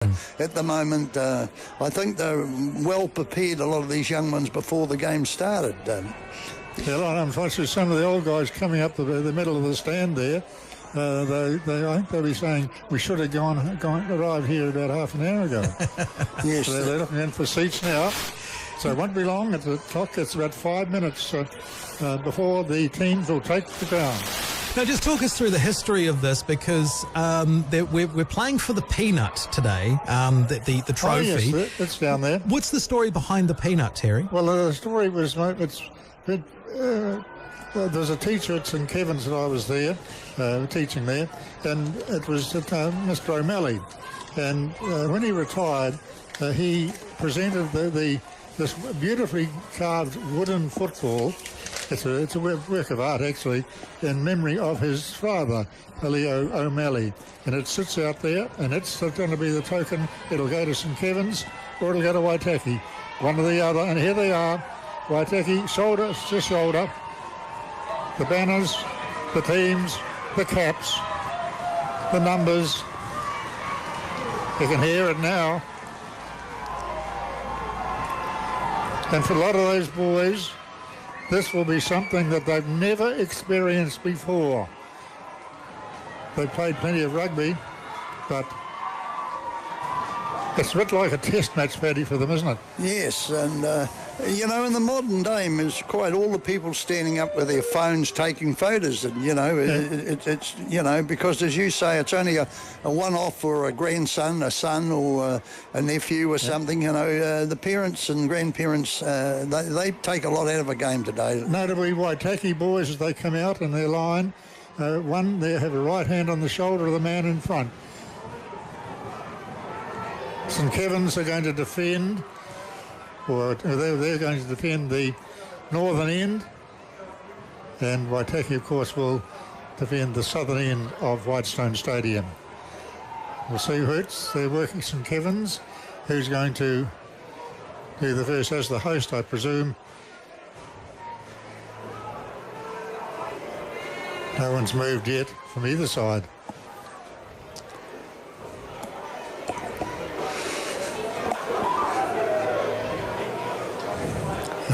At the moment, I think they're well prepared, a lot of these young ones, before the game started. Yeah, unfortunately, some of the old guys coming up the middle of the stand there, I think they'll be saying we should have arrived here about half an hour ago. Yes. So they're looking in for seats now. So it won't be long. At the clock, it's about 5 minutes before the teams will take the ground. Now, just talk us through the history of this, because we're playing for the Peanut today, the trophy. Oh, yes, it's down there. What's the story behind the Peanut, Terry? Well, the story was there's a teacher at St Kevin's that I was there, teaching there, and it was Mr O'Malley. And when he retired, he presented this beautifully carved wooden football. It's a work of art, actually, in memory of his father, Leo O'Malley. And it sits out there, and it's going to be the token. It'll go to St Kevin's or it'll go to Waitaki, one or the other. And here they are, Waitaki, shoulder to shoulder. The banners, the teams, the caps, the numbers. You can hear it now. And for a lot of those boys, this will be something that they've never experienced before. They've played plenty of rugby, but it's a bit like a test match, Paddy, for them, isn't it? Yes, and in the modern day, it's quite all the people standing up with their phones taking photos, and it's because, as you say, it's only a one-off for a grandson, a son, or a nephew or something. The parents and grandparents they take a lot out of a game today. Notably, Waitaki boys, as they come out in their line, they have a right hand on the shoulder of the man in front. St Kevin's are going to defend, or they're going to defend the northern end, and Waitaki, of course, will defend the southern end of Whitestone Stadium. We'll see who it's. They're working St Kevin's. Who's going to do the first as the host, I presume? No one's moved yet from either side.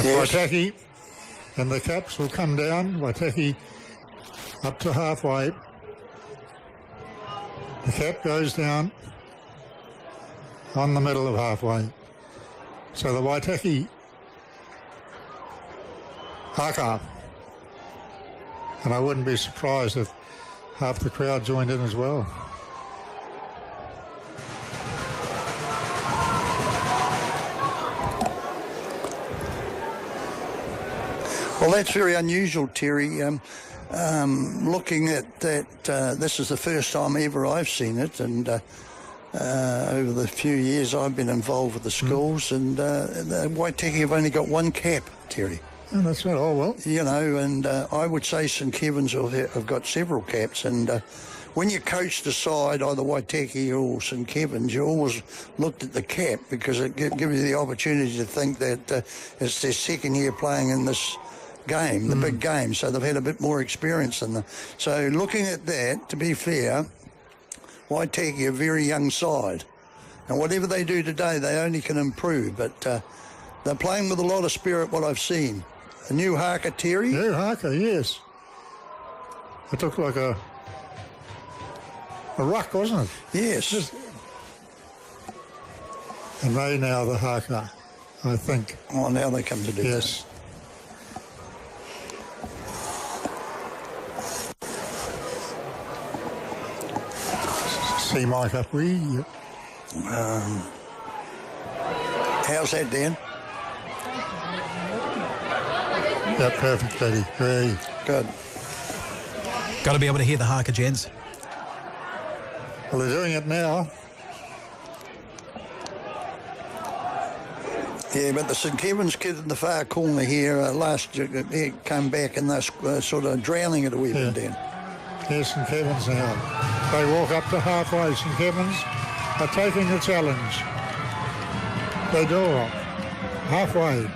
Yes. Waitaki, and the caps will come down. Waitaki up to halfway. The cap goes down on the middle of halfway. So the Waitaki haka. And I wouldn't be surprised if half the crowd joined in as well. Well, that's very unusual, Terry. Looking at that, this is the first time ever I've seen it, and over the few years I've been involved with the schools, and the Waitaki have only got one cap, Terry. Oh, that's right. Oh, well. And I would say St Kevin's have got several caps, and when you coach the side, either Waitaki or St Kevin's, you always looked at the cap, because it gives you the opportunity to think that it's their second year playing in this game, the big game, so they've had a bit more experience than them. So looking at that, to be fair, Waitaki a very young side, and whatever they do today, they only can improve, but they're playing with a lot of spirit, what I've seen. A new haka, Terry? New haka, yes. It looked like a ruck, wasn't it? Yes. And they now the haka, I think. Oh, now they come to do yes. That. See Mike up, how's that, Dan? Yeah, perfect, Betty. Very good. Got to be able to hear the haka, gents. Well, they're doing it now. Yeah, but the St Kevin's kid in the far corner here last year, he came back and they're sort of drowning it a wee bit, Dan. Here's St Kevin's now. They walk up to halfway. St Kevin's are taking the challenge. They do. Halfway.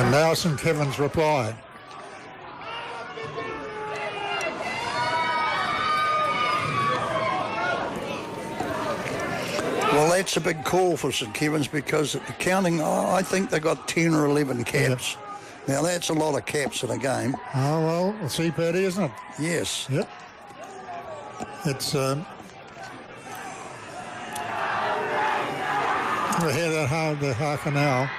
And now St Kevin's reply. that's a big call for St Kevin's because at the counting, I think they got 10 or 11 caps. Now, that's a lot of caps in a game. Oh, well, we'll see, Paddy, isn't it? Yes. Yep. It's... we hear that the harker now.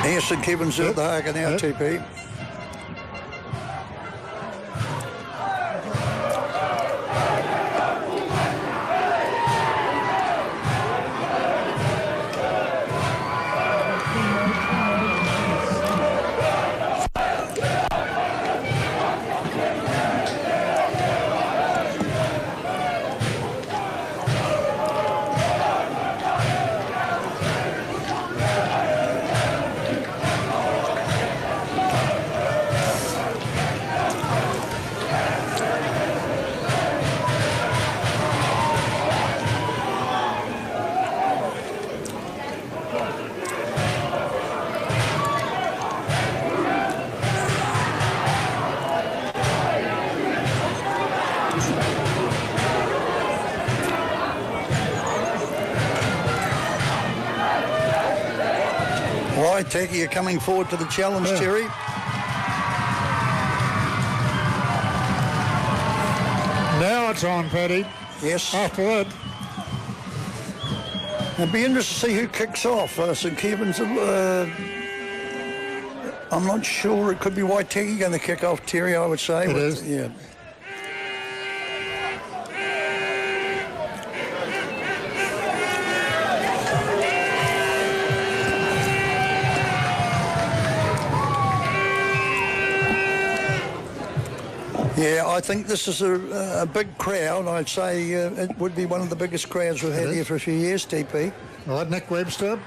Yes, St Kevin's at the harker now, TP. Waitaki are coming forward to the challenge, Terry. Now it's on, Paddy. Yes. After that. It'd be interesting to see who kicks off. St Kevin's, I'm not sure. It could be Waitaki going to kick off, Terry, I would say. It is. Yeah. Yeah, I think this is a big crowd. I'd say it would be one of the biggest crowds we've had here for a few years, TP. All right, Nick Webster.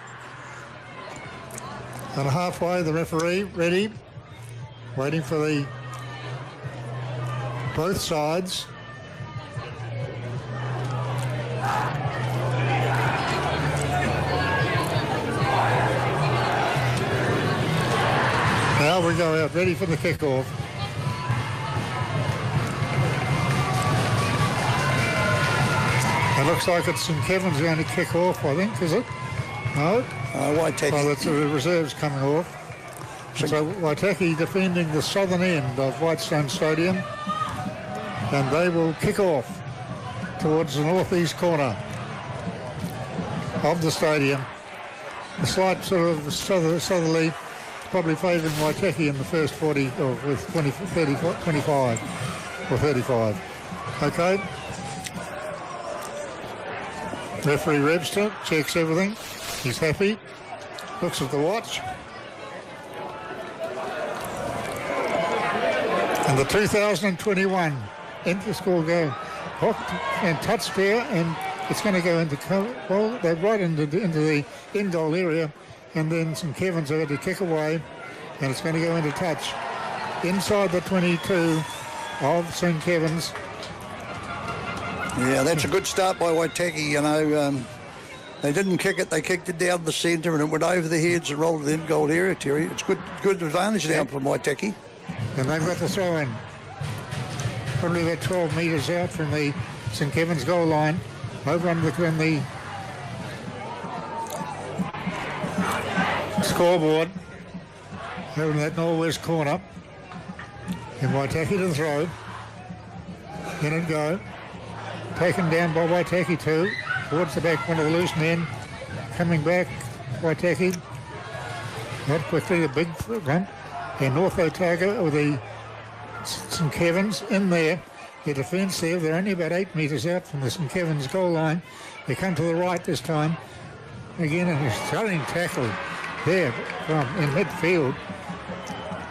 And halfway, the referee, ready, waiting for the both sides. Now we go out, ready for the kickoff. It looks like it's St Kevin's going to kick off, I think, is it? No? Waitaki. Oh, that's the reserves coming off. So Waitaki defending the southern end of Whitestone Stadium, and they will kick off towards the northeast corner of the stadium. A slight sort of southerly, probably favouring Waitaki in the first 40 or with 25 or 35. Okay. Referee Webster checks everything. He's happy. Looks at the watch. And the 2021 inter-school game. Hooked and touched there, and it's going to go into, well, they're right into the end goal area, and then St Kevin's are going to kick away, and it's going to go into touch inside the 22 of St Kevin's. Yeah, that's a good start by Waitaki, you know. They didn't kick it, they kicked it down the centre and it went over the heads and rolled to the end goal area, Terry. It's good advantage now from Waitaki. And they've got the throw in. Probably about 12 metres out from the St Kevin's goal line, over on the scoreboard, over in that northwest corner. And Waitaki to the throw. In it go. Taken down by Waitaki too. Towards the back, one of the loose men. Coming back, Waitaki. Not quickly, the big run. And North Otago, or the St Kevin's in there. The defence there, they're only about 8 metres out from the St Kevin's goal line. They come to the right this time. Again, a stunning tackle there from in midfield.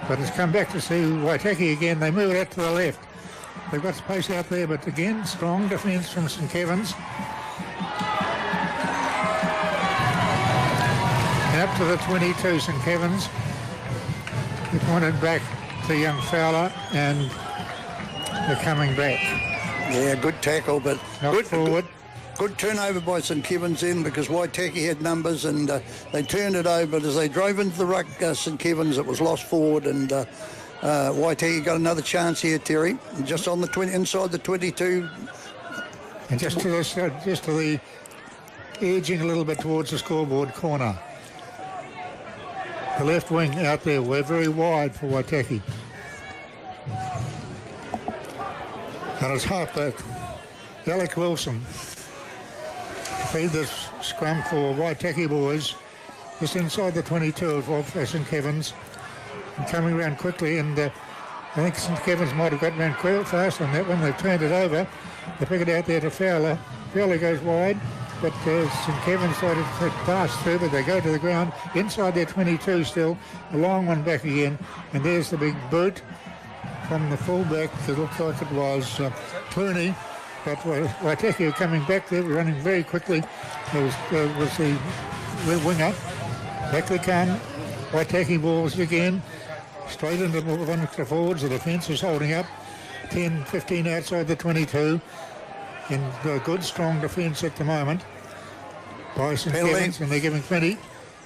But it's come back to see Waitaki again. They move it out to the left. They've got space out there, but again, strong defence from St Kevin's. And up to the 22, St Kevin's. He pointed back to young Fowler, and they're coming back. Yeah, good tackle, but Knocked forward. Good turnover by St Kevin's then, because Waitaki had numbers, and they turned it over. But as they drove into the ruck, St Kevin's, it was lost forward, and Waitaki got another chance here, Terry, just on the 20, inside the 22. And just to the edging a little bit towards the scoreboard corner. The left wing out there, we're very wide for Waitaki. And it's halfback Alec Wilson. Feed this scrum for Waitaki boys just inside the 22 of St Kevin's, and coming around quickly, and I think St Kevin's might have got around quite fast on that one. They've turned it over, they pick it out there to Fowler. Fowler goes wide, but St Kevin's started to pass through, but they go to the ground inside their 22 still, a long one back again, and there's the big boot from the fullback. It looked like it was Clooney. But Waitaki are coming back there, running very quickly. There was the winger. Back they come. Waitaki balls again. Straight into one of the forwards. The defence is holding up. 10, 15 outside the 22. And a good, strong defence at the moment by St Kevin's, and they're giving 20.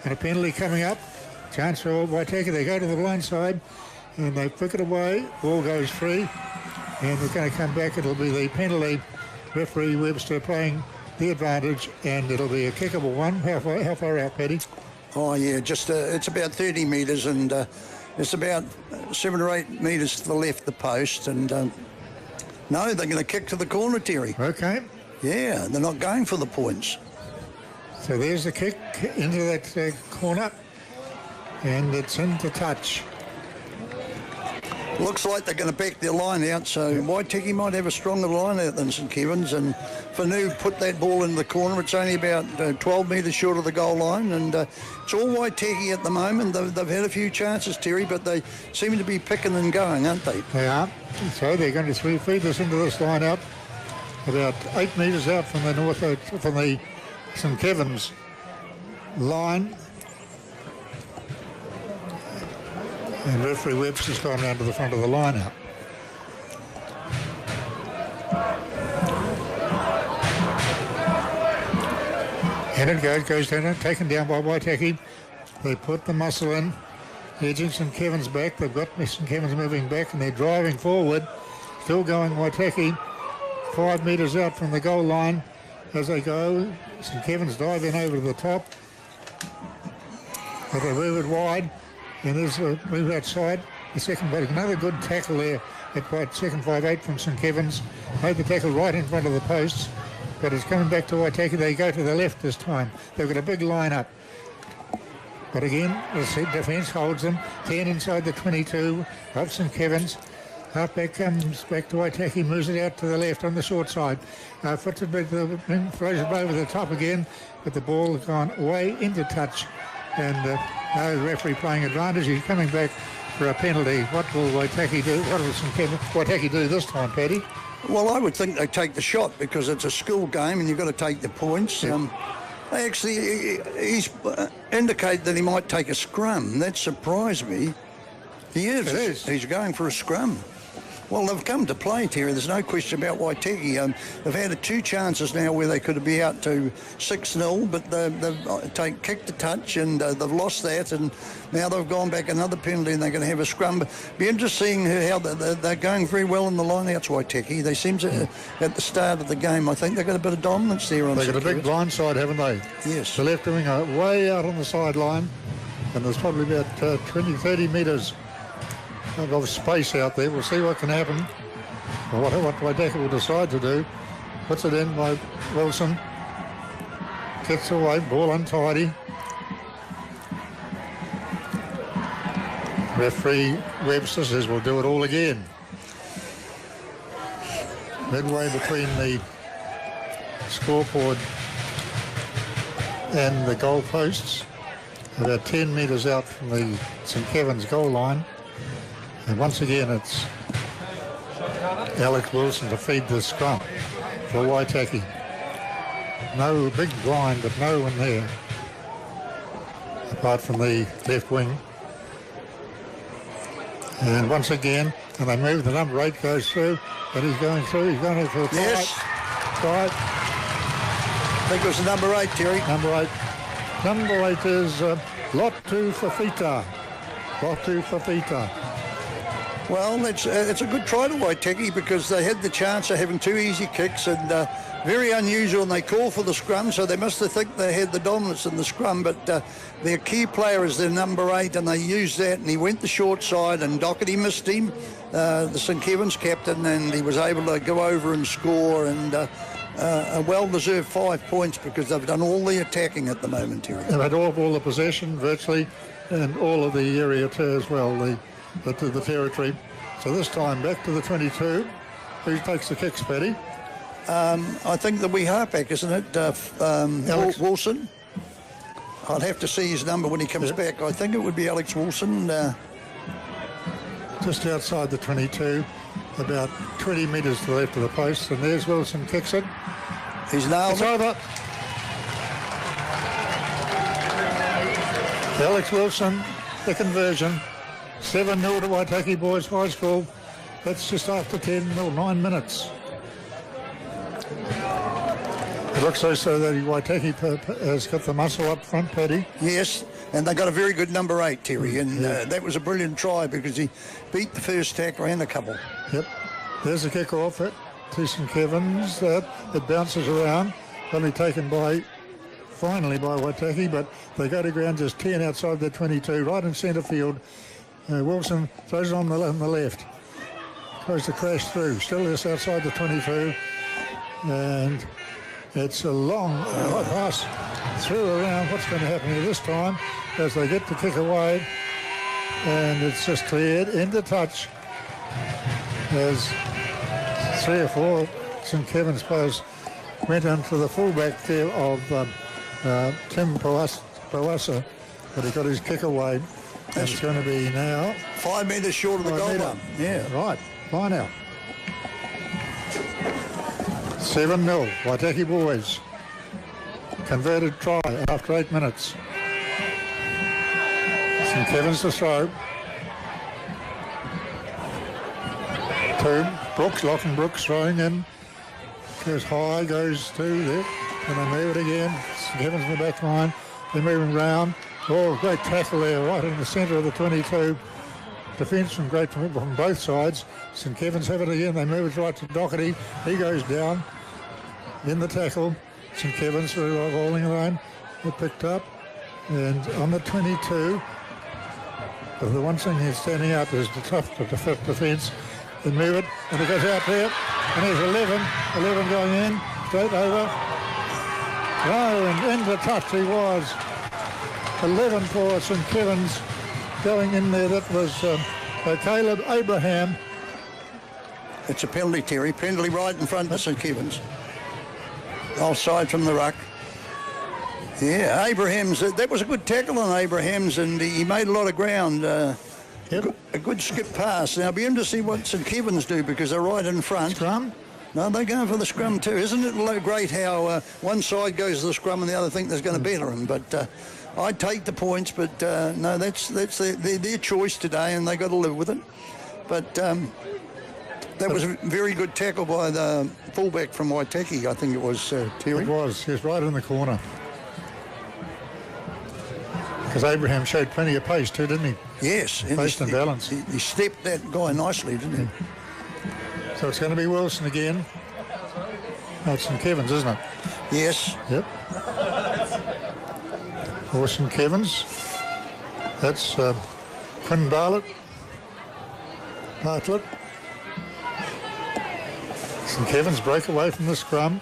And a penalty coming up. Chance for Waitaki. They go to the blind side, and they pick it away. Ball goes free. And they're going to come back. It'll be the penalty. Referee Webster playing the advantage, and it'll be a kickable one. How far out, Paddy? Oh, yeah, just it's about 30 metres, and it's about 7 or 8 metres to the left, the post. And no, they're going to kick to the corner, Terry. Okay. Yeah, they're not going for the points. So there's the kick into that corner, and it's into touch. Looks like they're going to back their line out, so Waitaki might have a stronger line out than St Kevin's, and Fanu put that ball in the corner. It's only about 12 metres short of the goal line, and it's all Waitaki at the moment. They've had a few chances, Terry, but they seem to be picking and going, aren't they? They are. So they're going to feed this into this line out, about 8 metres out from the St Kevin's line. And referee Webster's gone round to the front of the line-up. And it goes down, taken down by Waitaki. They put the muscle in, edging St Kevin's back. They've got St Kevin's moving back, and they're driving forward. Still going Waitaki, 5 metres out from the goal line. As they go, St Kevin's dive in over the top. But they move it wide. And there's a move outside. The second, but another good tackle there at second 5'8" from St Kevin's. Made the tackle right in front of the posts, but it's coming back to Waitaki. They go to the left this time. They've got a big line up. But again, the defence holds them. 10 inside the 22 of St Kevin's. Halfback comes back to Waitaki, moves it out to the left on the short side. Puts it back, throws it over the top again, but the ball has gone way into touch. And now the referee playing advantage. He's coming back for a penalty. What will Waitaki do? What will Waitaki do this time, Paddy? Well, I would think they take the shot because it's a school game and you've got to take the points. Yep. He's indicated that he might take a scrum. That surprised me. He is. It is. He's going for a scrum. Well, they've come to play, Terry. There's no question about Waitaki. They've had 2 chances now where they could be out to 6-0, but they've kicked a touch and they've lost that, and now they've gone back another penalty and they're going to have a scrum. But be interesting how they're going very well in the line-outs, Waitaki. They seem to, at the start of the game, I think they've got a bit of dominance there on They've got a big blind side, haven't they? Yes. The left wing are way out on the sideline, and there's probably about 20, 30 metres of space out there. We'll see what can happen. What Waitaki will decide to do. Puts it in by Wilson. Gets away, ball untidy. Referee Webster says we'll do it all again. Midway between the scoreboard and the goal posts, about 10 metres out from the St Kevin's goal line. And once again, it's Alex Wilson to feed the scrum for Waitaki. No big blind, but no one there. apart from the left wing. And once again, and they move, the number 8 goes through, and he's going through, he's going for a try. Yes. Try. I think it was the number 8, Terry. Number 8. Number 8 is Lotu Fafita. Lotu Fafita. Well, it's a good try to Waiteki because they had the chance of having 2 easy kicks and very unusual, and they call for the scrum, so they must have think they had the dominance in the scrum, but their key player is their number 8, and they used that, and he went the short side, and Doherty missed him, the St Kevin's captain, and he was able to go over and score, and a well-deserved 5 points because they've done all the attacking at the moment, Terry. They've had all the possession virtually, and all of the area too as well, the territory. So this time back to the 22. Who takes the kicks, Paddy? I think the wee halfback, isn't it? Alex Wilson. I'd have to see his number when he comes back. I think it would be Alex Wilson. Just outside the 22, about 20 metres to the left of the post, and there's Wilson, kicks it. He's nailed It's it. over. Alex Wilson, the conversion. 7-0 to Waitaki Boys High School. That's just after 9 minutes. It looks so that Waitaki has got the muscle up front, Paddy. Yes, and they got a very good number 8, Terry, and that was a brilliant try because he beat the first tackler and a couple. Yep. There's a kick off it to St Kevin's. It bounces around, only taken finally by Waitaki, but they go to ground just 10 outside the 22, right in centre field. Wilson throws it on the left. Tries to crash through. Still just outside the 22. And it's a long pass through around. What's going to happen here this time as they get the kick away? And it's just cleared into touch as 3 or 4 St Kevin's players went onto the fullback there of Tim Pawasa, but he got his kick away. It's going to be now 5 metres short of the goal line. Yeah. Right, line out. 7-0, Waitaki Boys. Converted try after 8 minutes. St Kevin's to throw. To Brooks, Lachlan Brooks throwing in. Goes high, goes to there. And they move it again. St Kevin's in the back line. They're moving round. Oh, great tackle there, right in the centre of the 22. Defence from both sides. St Kevin's have it again. They move it right to Doherty. He goes down in the tackle. St Kevin's rolling around. They're picked up. And on the 22, the one thing he's standing out is the tough defence. They move it, and it goes out there. And there's 11 going in, straight over. Oh, and into touch he was. 11 for St Kevin's going in there. That was Caleb Abraham. It's a penalty, Terry. Penalty right in front of St Kevin's. Offside from the ruck. Yeah, Abraham's. That was a good tackle on Abraham's, and he made a lot of ground. Yep. A good skip pass. Now, it'll be interesting to see what St Kevin's do because they're right in front. Scrum? No, they're going for the scrum too. Isn't it great how one side goes to the scrum and the other think there's going to better them? But I'd take the points, but no, that's their choice today, and they got to live with it. But that was a very good tackle by the fullback from Waitaki, I think it was, Terry. It was. He was right in the corner. Because Abraham showed plenty of pace too, didn't he? Yes. Pace and balance. He stepped that guy nicely, didn't he? So it's going to be Wilson again. No, it's St Kevin's, isn't it? Yes. Yep. Or St Kevin's. That's Quinn Bartlett. St Kevin's break away from the scrum.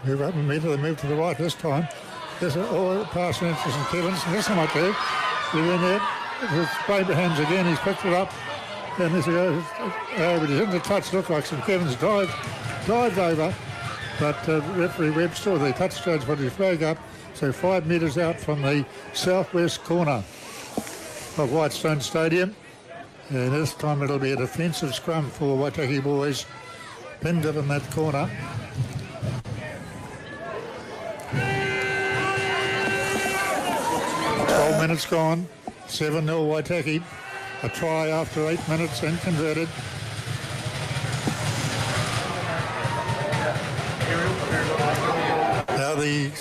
Move up immediately, move to the right this time. There's a pass into St Kevin's. And this one up there. They're in there. It's Abraham's again. He's picked it up. And this goes. But he's in the touch. Looked like St Kevin's dived over. But referee Webb saw the touch judge put his flag up. So 5 metres out from the southwest corner of Whitestone Stadium. And this time it'll be a defensive scrum for Waitaki Boys. Pinned up in that corner. minutes gone. 7-0 Waitaki. A try after 8 minutes and converted. Now the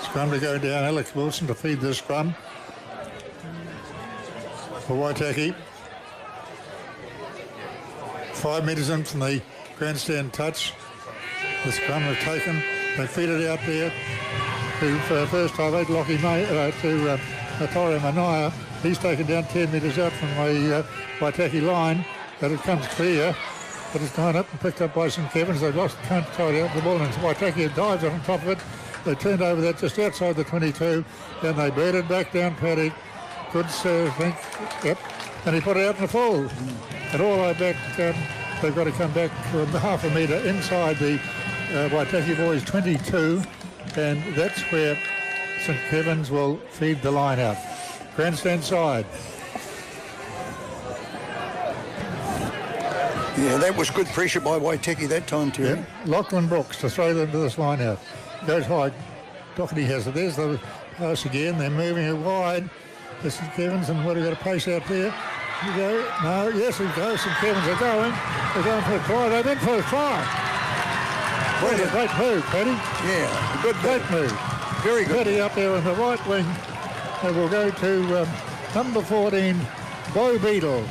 scrum to go down. Alex Wilson to feed the scrum for Waitaki. 5 metres in from the grandstand touch. The scrum is taken. They feed it out there to first time 8 Lockie May to Torio Manaia. He's taken down 10 metres out from the Waitaki line. But it comes clear. But it's gone up and picked up by St Kevin's. They've lost, can't tie out the ball, and Waitaki dives on top of it. They turned over that just outside the 22. Then they beat it back down Paddy. Good serve, I think. Yep. And he put it out in the full. And all the way back, they've got to come back from half a metre inside the Waitaki boys 22. And that's where St Kevin's will feed the line out. Grandstand side. Yeah, that was good pressure by Waitaki that time too. Yep. Lachlan Brooks to throw them to this line out. Goes high. Doherty has it. There's the pass again. They're moving it wide. This is Kevin's, and what have we got a pace out there? You go. No, yes, it goes. St Kevin's are going. They're going for a try. They've been for a try. What a great move, Paddy. Yeah, good Great move. Very good. Paddy up there on the right wing. And we'll go to number 14, Bo Beadle.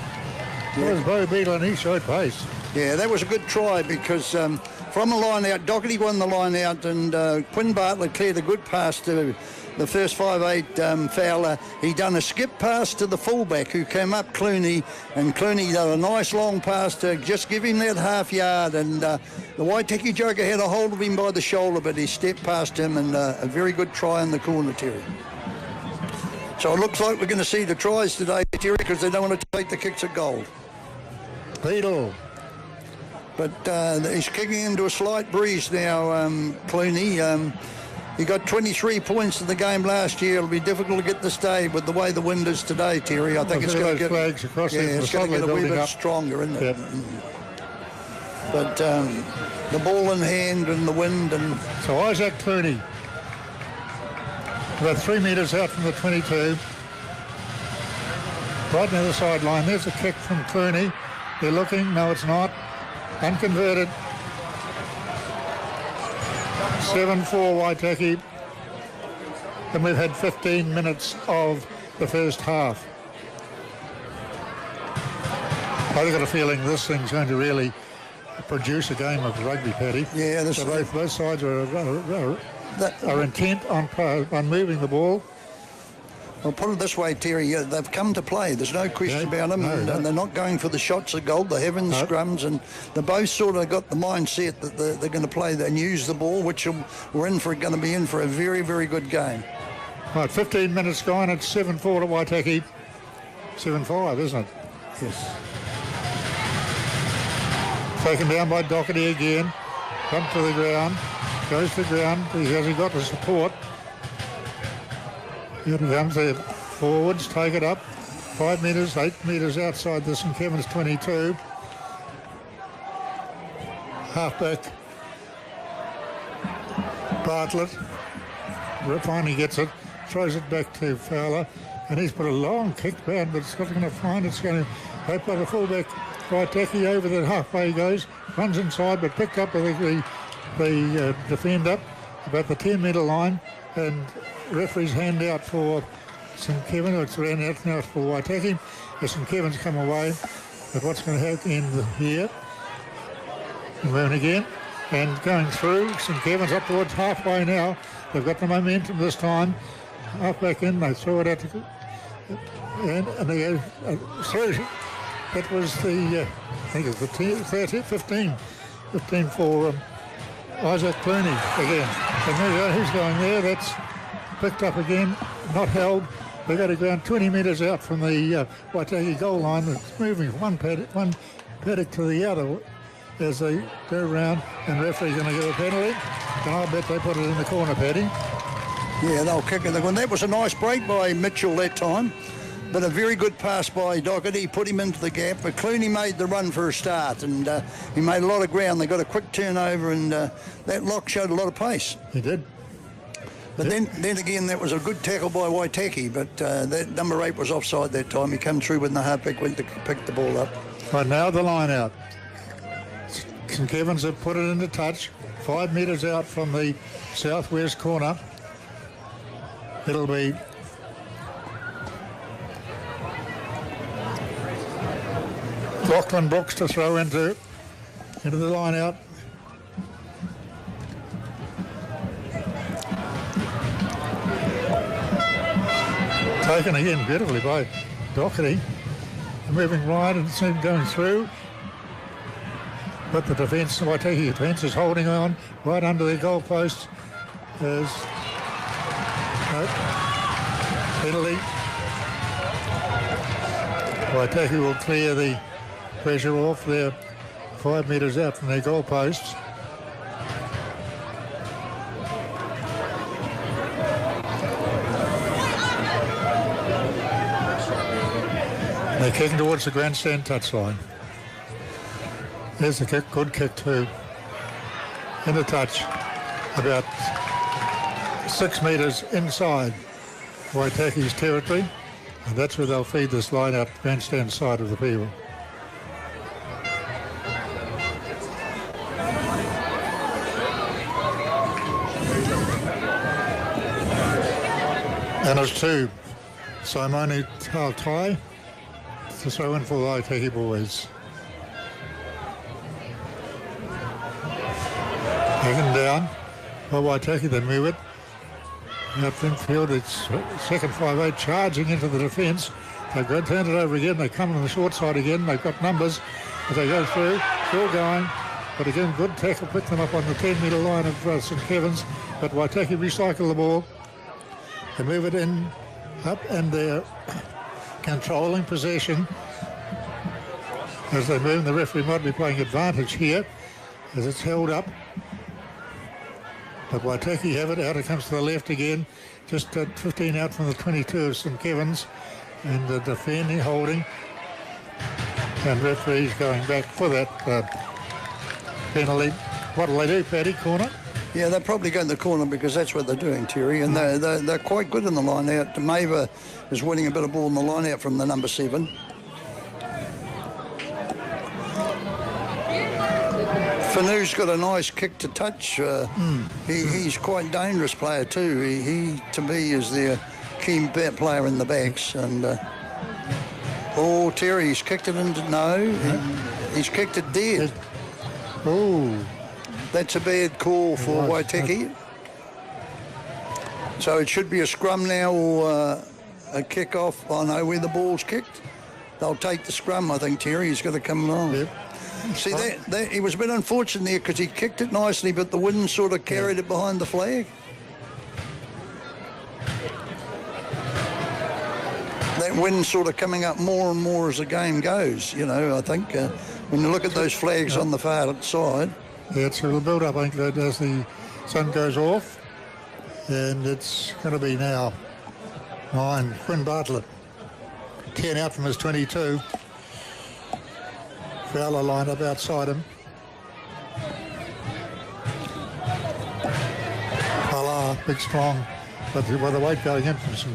That was Bo Beadle, and he showed pace. Yeah, that was a good try because from the line out, Doherty won the line out, and Quinn Bartlett cleared a good pass to the first 5'8" Fowler. He done a skip pass to the fullback who came up, Clooney, and Clooney done a nice long pass to just give him that half yard, and the Waitaki Joker had a hold of him by the shoulder, but he stepped past him, and a very good try in the corner, Terry. So it looks like we're going to see the tries today, Terry, because they don't want to take the kicks at goal. Beadle. But he's kicking into a slight breeze now, Clooney. He got 23 points in the game last year. It'll be difficult to get this day with the way the wind is today, Terry. I think it's going to get flags across it's going to get a wee bit stronger, isn't it? Yep. But the ball in hand and the wind. And so Isaac Clooney, about 3 metres out from the 22. Right near the sideline. There's a kick from Clooney. They're looking. No, it's not. Unconverted. 7-4 Waitaki. And we've had 15 minutes of the first half. I've got a feeling this thing's going to really produce a game of rugby, Paddy. Yeah, so both sides are intent on moving the ball. Well, put it this way, Terry, they've come to play. There's no question about them, and they're not going for the shots of goal. They're having the scrums, and they both sort of got the mindset that they're going to play and use the ball, which we're going to be in for a very, very good game. Right, 15 minutes gone. It's 7-4 to Waitaki. 7-5, isn't it? Yes. Taken down by Doherty again. Come to the ground. Goes to the ground. He hasn't got the support. Here comes the forwards, take it up. 5 metres, 8 metres outside the St Kevin's 22. Halfback Bartlett finally gets it, throws it back to Fowler, and he's put a long kick down, but it's not going to find it's going to hope by the fullback. Waitaki over the halfway goes, runs inside, but picked up the defender about the 10-metre line, and referee's hand out for St Kevin. It's ran out now for Waitaki. St Kevin's come away. But what's going to happen here? And again, and going through. St Kevin's up towards halfway now. They've got the momentum this time. Half back in, they throw it out to, and they go through. That was the I think it was the 15 for Isaac Clooney again. And there you go, who's going there? That's picked up again, not held. They got to ground 20 metres out from the Waitaki goal line. It's moving one paddock to the other as they go round, and the referee's going to give a penalty. And I bet they put it in the corner, Paddy. Yeah, they'll kick it. And that was a nice break by Mitchell that time, but a very good pass by Doherty, put him into the gap. But Clooney made the run for a start, and he made a lot of ground. They got a quick turnover, and that lock showed a lot of pace. He did. But then again, that was a good tackle by Waitaki, but that number 8 was offside that time. He came through when the halfback went to pick the ball up. Right now, the line out. St Kevin's have put it into touch, 5 metres out from the southwest corner. It'll be Lachlan Brooks to throw into the line out. Taken again beautifully by Doherty. Moving right and soon going through. But the defence, the Waitaki defence is holding on right under their goal post. There's no penalty. Waitaki will clear the pressure off. They're 5 metres out from their goal posts. They're kicking towards the grandstand touchline. There's the kick, good kick too. In the touch, about 6 metres inside Waitaki's territory, and that's where they'll feed this line out the grandstand side of the field. And it's 2. Simone Tai to throw in for the Waitaki boys. Taken down by Waitaki, they move it. Out infield, it's second 5'8", charging into the defence. They've got turned it over again, they come on the short side again, they've got numbers as they go through, still going. But again, good tackle, pick them up on the 10-metre line of St Kevin's. But Waitaki recycle the ball. They move it in, up, and they're controlling possession. As they move, the referee might be playing advantage here as it's held up. But Waitaki have it, out it comes to the left again, just 15 out from the 22 of St Kevin's, and the defending, holding, and referees going back for that penalty. What'll they do, Paddy? Corner? Yeah, they're probably going to the corner because that's what they're doing, Terry, and they're quite good in the line out. Maver is winning a bit of ball in the line out from the number 7. Fanu's got a nice kick to touch. He's quite a dangerous player too. He to me is their key player in the backs. And Terry, he's kicked it into he's kicked it dead. Oh, that's a bad call for Waitaki. So it should be a scrum now or a kick off. I know where the ball's kicked. They'll take the scrum, I think. Terry, he's got to come along. Yep. See, he was a bit unfortunate there because he kicked it nicely, but the wind sort of carried it behind the flag. That wind sort of coming up more and more as the game goes, you know, I think. When you look at those flags on the far side. Yeah, it's a little build-up, I think, as the sun goes off. And it's going to be now 9, Quinn Bartlett. 10 out from his 22. Fowler lined up outside him. Pala, big strong, but with the weight going in from he's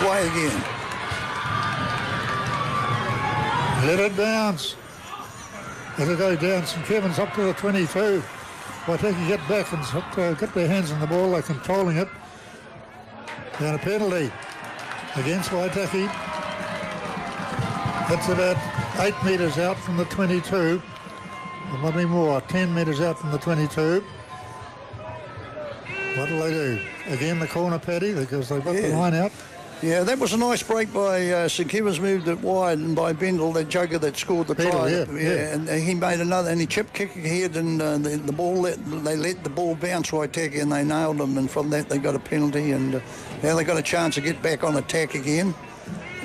away again. Let it bounce. Let it go down. St Kevin's up to the 22. Waitaki get back and get their hands on the ball. They're controlling it. And a penalty against Waitaki. That's about 8 metres out from the 22. Or maybe more, 10 metres out from the 22. What'll they do? Again, the corner, Paddy, because they've got the line out. Yeah, that was a nice break by St Kevin's, moved it wide, and by Bendel, that joker that scored the try. Yeah. And he made another, and he chipped kick ahead, and the ball they let the ball bounce Waitaki, and they nailed him, and from that they got a penalty, and now they got a chance to get back on attack again.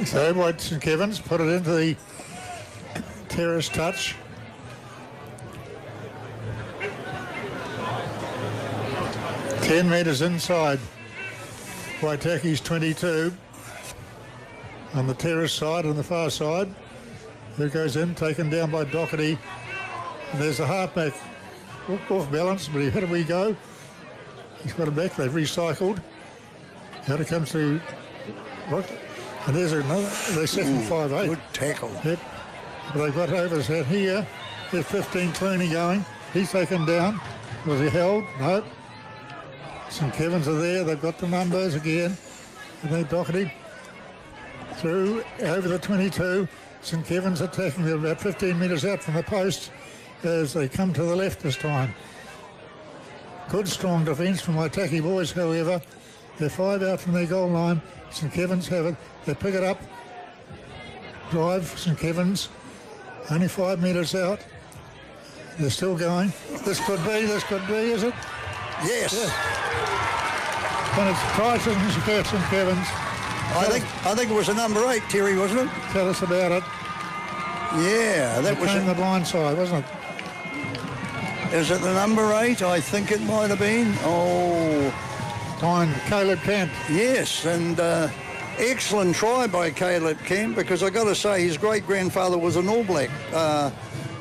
So St Kevin's put it into the terrace touch. Ten metres inside Waitaki's 22 on the terrace side, on the far side. There goes in, taken down by Doherty, And there's the halfback off balance, but he had a wee go. He's got it back. They've recycled. Out it comes to Rock. And there's another. They're second 5-8. Good tackle. Yep. But they've got Over's head here. There's 15 Clooney going. He's taken down. Was he held? No. St Kevin's are there. They've got the numbers again. And they Doherty through over the 22. St Kevin's attacking. They're about 15 metres out from the post as they come to the left this time. Good strong defence from Waitaki boys, however. They're 5 out from their goal line. St Kevin's have it. They pick it up. Drive, St Kevin's. Only 5 metres out. They're still going. This could be, is it? Yes. Yeah. And it's Tyson and St Kevin's. I think it was a number 8, Terry, wasn't it? Tell us about it. Yeah, that was the blind side, wasn't it? Is it the number 8? I think it might have been. Oh. Fine, Caleb Kent. Yes, and excellent try by Caleb Kent, because I got to say his great-grandfather was an All Black.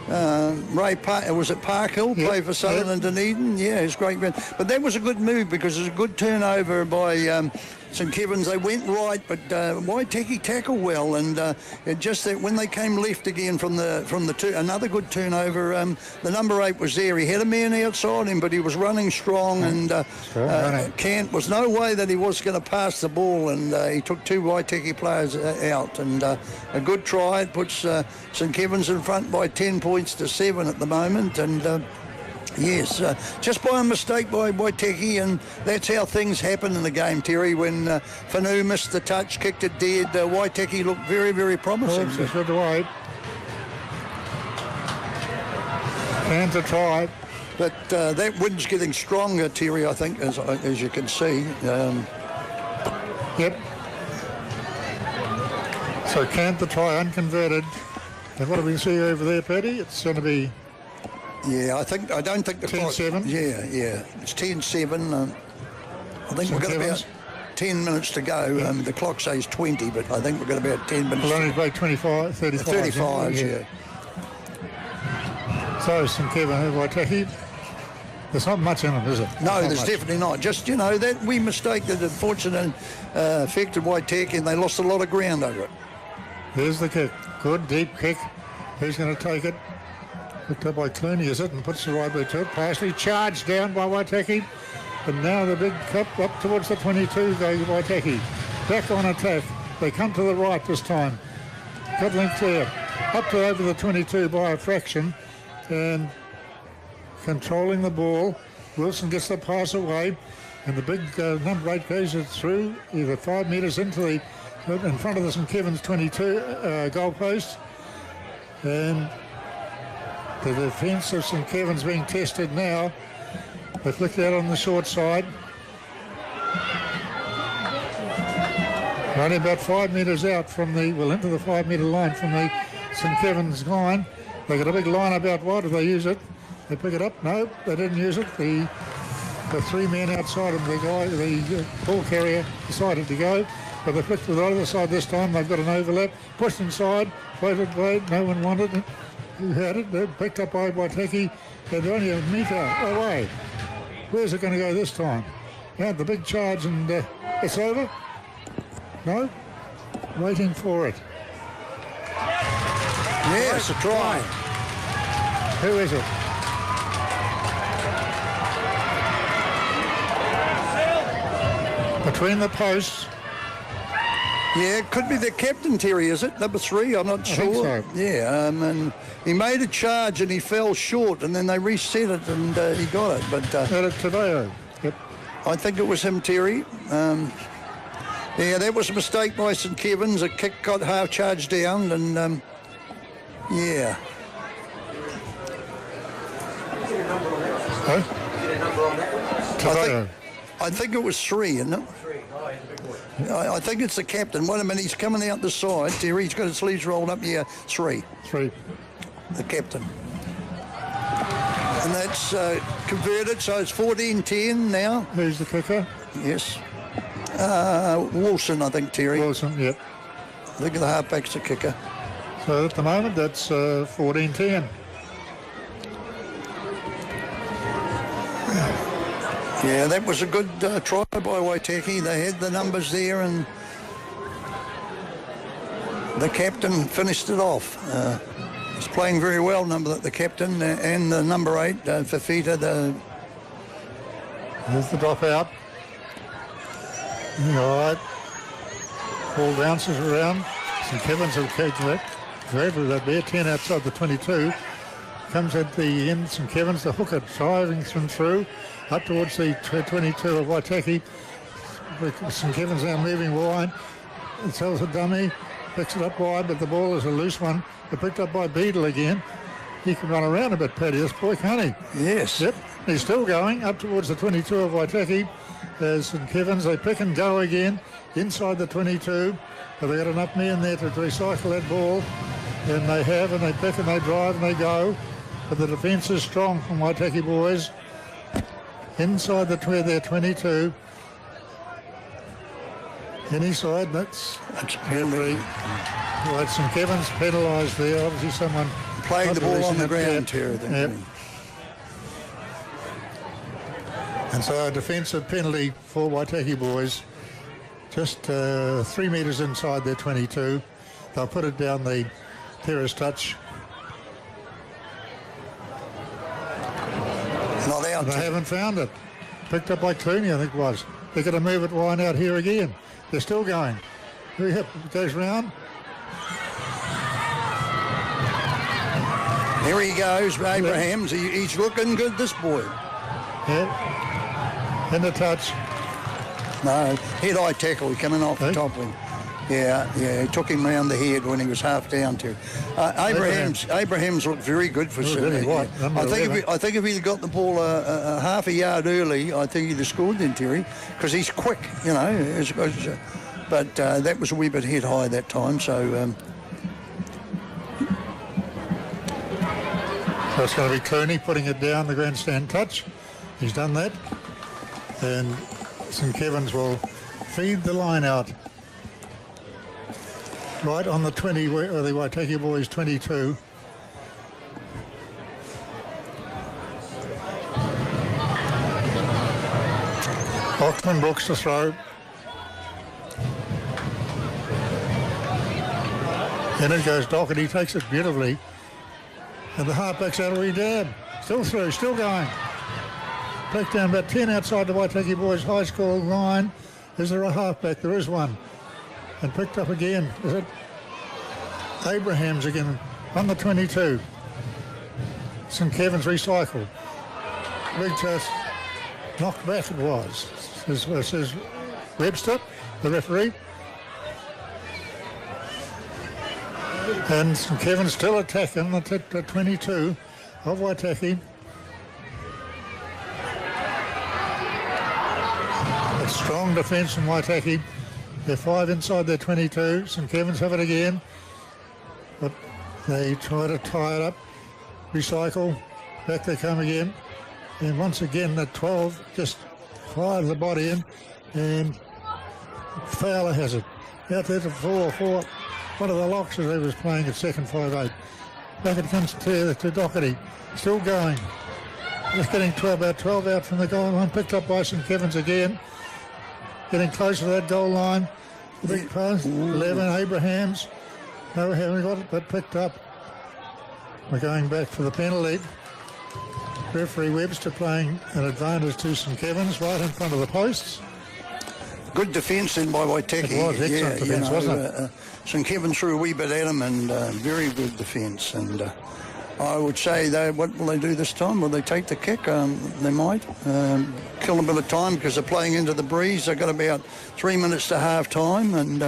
Was it Parkhill? Yep. Played for Sutherland and Dunedin. Yeah, his great-grand. But that was a good move because it was a good turnover by St Kevin's. They went right, but Waitaki tackled well, and it just that when they came left again from the two, another good turnover. The number 8 was there. He had a man outside him, but he was running strong, and Kent was no way that he was going to pass the ball, and he took 2 Waitaki players out, and a good try. It puts St Kevin's in front by 10 points to 7 at the moment, and yes, just by a mistake by Waitaki, and that's how things happen in the game, Terry. When Whanu missed the touch, kicked it dead, Waitaki looked very, very promising. It's good away. And to try. But that wind's getting stronger, Terry, I think, as you can see. Yep. So Kent to try unconverted. And what do we see over there, Paddy? It's going to be... Yeah, I don't think the 10-7. Yeah. It's 10-7. I think we've got about 10 minutes to go. The clock says 20, but I think we've got about 10 minutes. We'll only play 35. 35, yeah. So St Kevin, Waitaki. There's not much in it, is it? No, there's definitely not. Just, that wee mistake that unfortunately affected Waitaki, and they lost a lot of ground over it. There's the kick. Good, deep kick. Who's going to take it? Picked up by Clooney, is it? And puts the right back to it. Partially charged down by Waitaki. And now the big cup up towards the 22 goes Waitaki. Back on attack. They come to the right this time. Good length there. Up to over the 22 by a fraction. And controlling the ball. Wilson gets the pass away. And the big number 8 goes it through either 5 metres into the in front of the St Kevin's 22 goal post. And the defence of St Kevin's being tested now. They flicked out on the short side. Only about 5 metres out from into the 5 metre line from the St Kevin's line. They got a big line about wide. Do they use it? They pick it up? No, they didn't use it. The 3 men outside of the ball carrier decided to go. But they flicked to the other side this time. They've got an overlap. Pushed inside. Floated blade. No one wanted it. Who had it? They're picked up by Waitaki. They're only a metre away. Where's it going to go this time? Yeah, the big charge, and it's over. No? Waiting for it. Yes, a try. Who is it? Between the posts. Yeah, it could be the captain, Terry, is it? Number 3, I'm not sure. I think so. Yeah, and he made a charge and he fell short, and then they reset it and he got it. But Tadeo. Yep. I think it was him, Terry. Yeah, that was a mistake by St Kevin's. A kick got half charged down, and yeah. Huh? Tadeo. I think it was 3, isn't it? I think it's the captain. Wait a minute, he's coming out the side. Terry, he's got his sleeves rolled up. Yeah, 3. 3. The captain. And that's converted, so it's 14-10 now. Who's the kicker? Yes. Wilson, I think, Terry. Wilson, yep. I think the halfback's the kicker. So at the moment, that's 14-10. Yeah, that was a good try by Waitaki. They had the numbers there, and the captain finished it off. He's playing very well, the captain and the number 8, Fafita. There's the drop out. All right. Ball bounces around. St Kevin's have catch it. Grabbed that there, 10 outside the 22. Comes at the end, St Kevin's, the hooker driving through up towards the 22 of Waitaki. St Kevin's now moving wide. It tells a dummy, picks it up wide, but the ball is a loose one. But picked up by Beadle again. He can run around a bit, Paddy, this boy, can't he? Yes. Yep, he's still going up towards the 22 of Waitaki. There's St Kevin's, they pick and go again inside the 22. But they've got enough men there to recycle that ball. And they have, and they pick and they drive and they go. But the defence is strong from Waitaki boys. Inside their 22. Any side, that's a penalty. Right, St Kevin's penalised there. Obviously someone playing the ball on the ground, Terry. Yep. And so a defensive penalty for Waitaki boys. Just 3 metres inside their 22. They'll put it down the terrace touch. Not out. They haven't found it. Picked up by Clooney, I think it was. They're going to move it wide out here again. They're still going. Yep, it goes round. Here he goes, Abrahams. He's looking good, this boy. Yeah. In the touch. No, head-eye tackle coming off the top wing. Yeah, he took him round the head when he was half down to. Abrahams looked very good for Sydney. Really I think if he'd got the ball a half a yard early, I think he'd have scored then, Terry, because he's quick, But that was a wee bit head high that time, so... So it's going to be Clooney putting it down the grandstand touch. He's done that. And St Kevin's will feed the line out. Right on the 20, the Waitaki boys 22. Hoffman Brooks to throw. And it goes Doherty, takes it beautifully. And the halfback's out of wee dab. Still through, still going. Back down about 10 outside the Waitaki boys high score line. Is there a halfback? There is one. And picked up again. Is it Abrahams again on the 22? St Kevin's recycled. Big test. Knocked back it was. Says Webster, the referee. And St Kevin's still attacking the 22 of Waitaki. A strong defence from Waitaki. They're 5 inside their 22. St Kevin's have it again. But they try to tie it up. Recycle. Back they come again. And once again, the 12 just fire the body in. And Fowler has it. Out there to 4-4. One of the locks as he was playing at second 5-8. Back it comes to Doherty. Still going. Just getting about 12 out from the goal line. Picked up by St Kevin's again. Getting closer to that goal line. The big pass. 11 Abrahams. No, haven't got it, but picked up. We're going back for the penalty. Referee Webster playing an advantage to St Kevin's right in front of the posts. Good defence in by Waitaki. It was excellent defence, wasn't it? St Kevin's threw a wee bit at him, and very good defence. And I would say, what will they do this time? Will they take the kick? They might. Kill a bit of time because they're playing into the breeze. They've got about 3 minutes to half time, and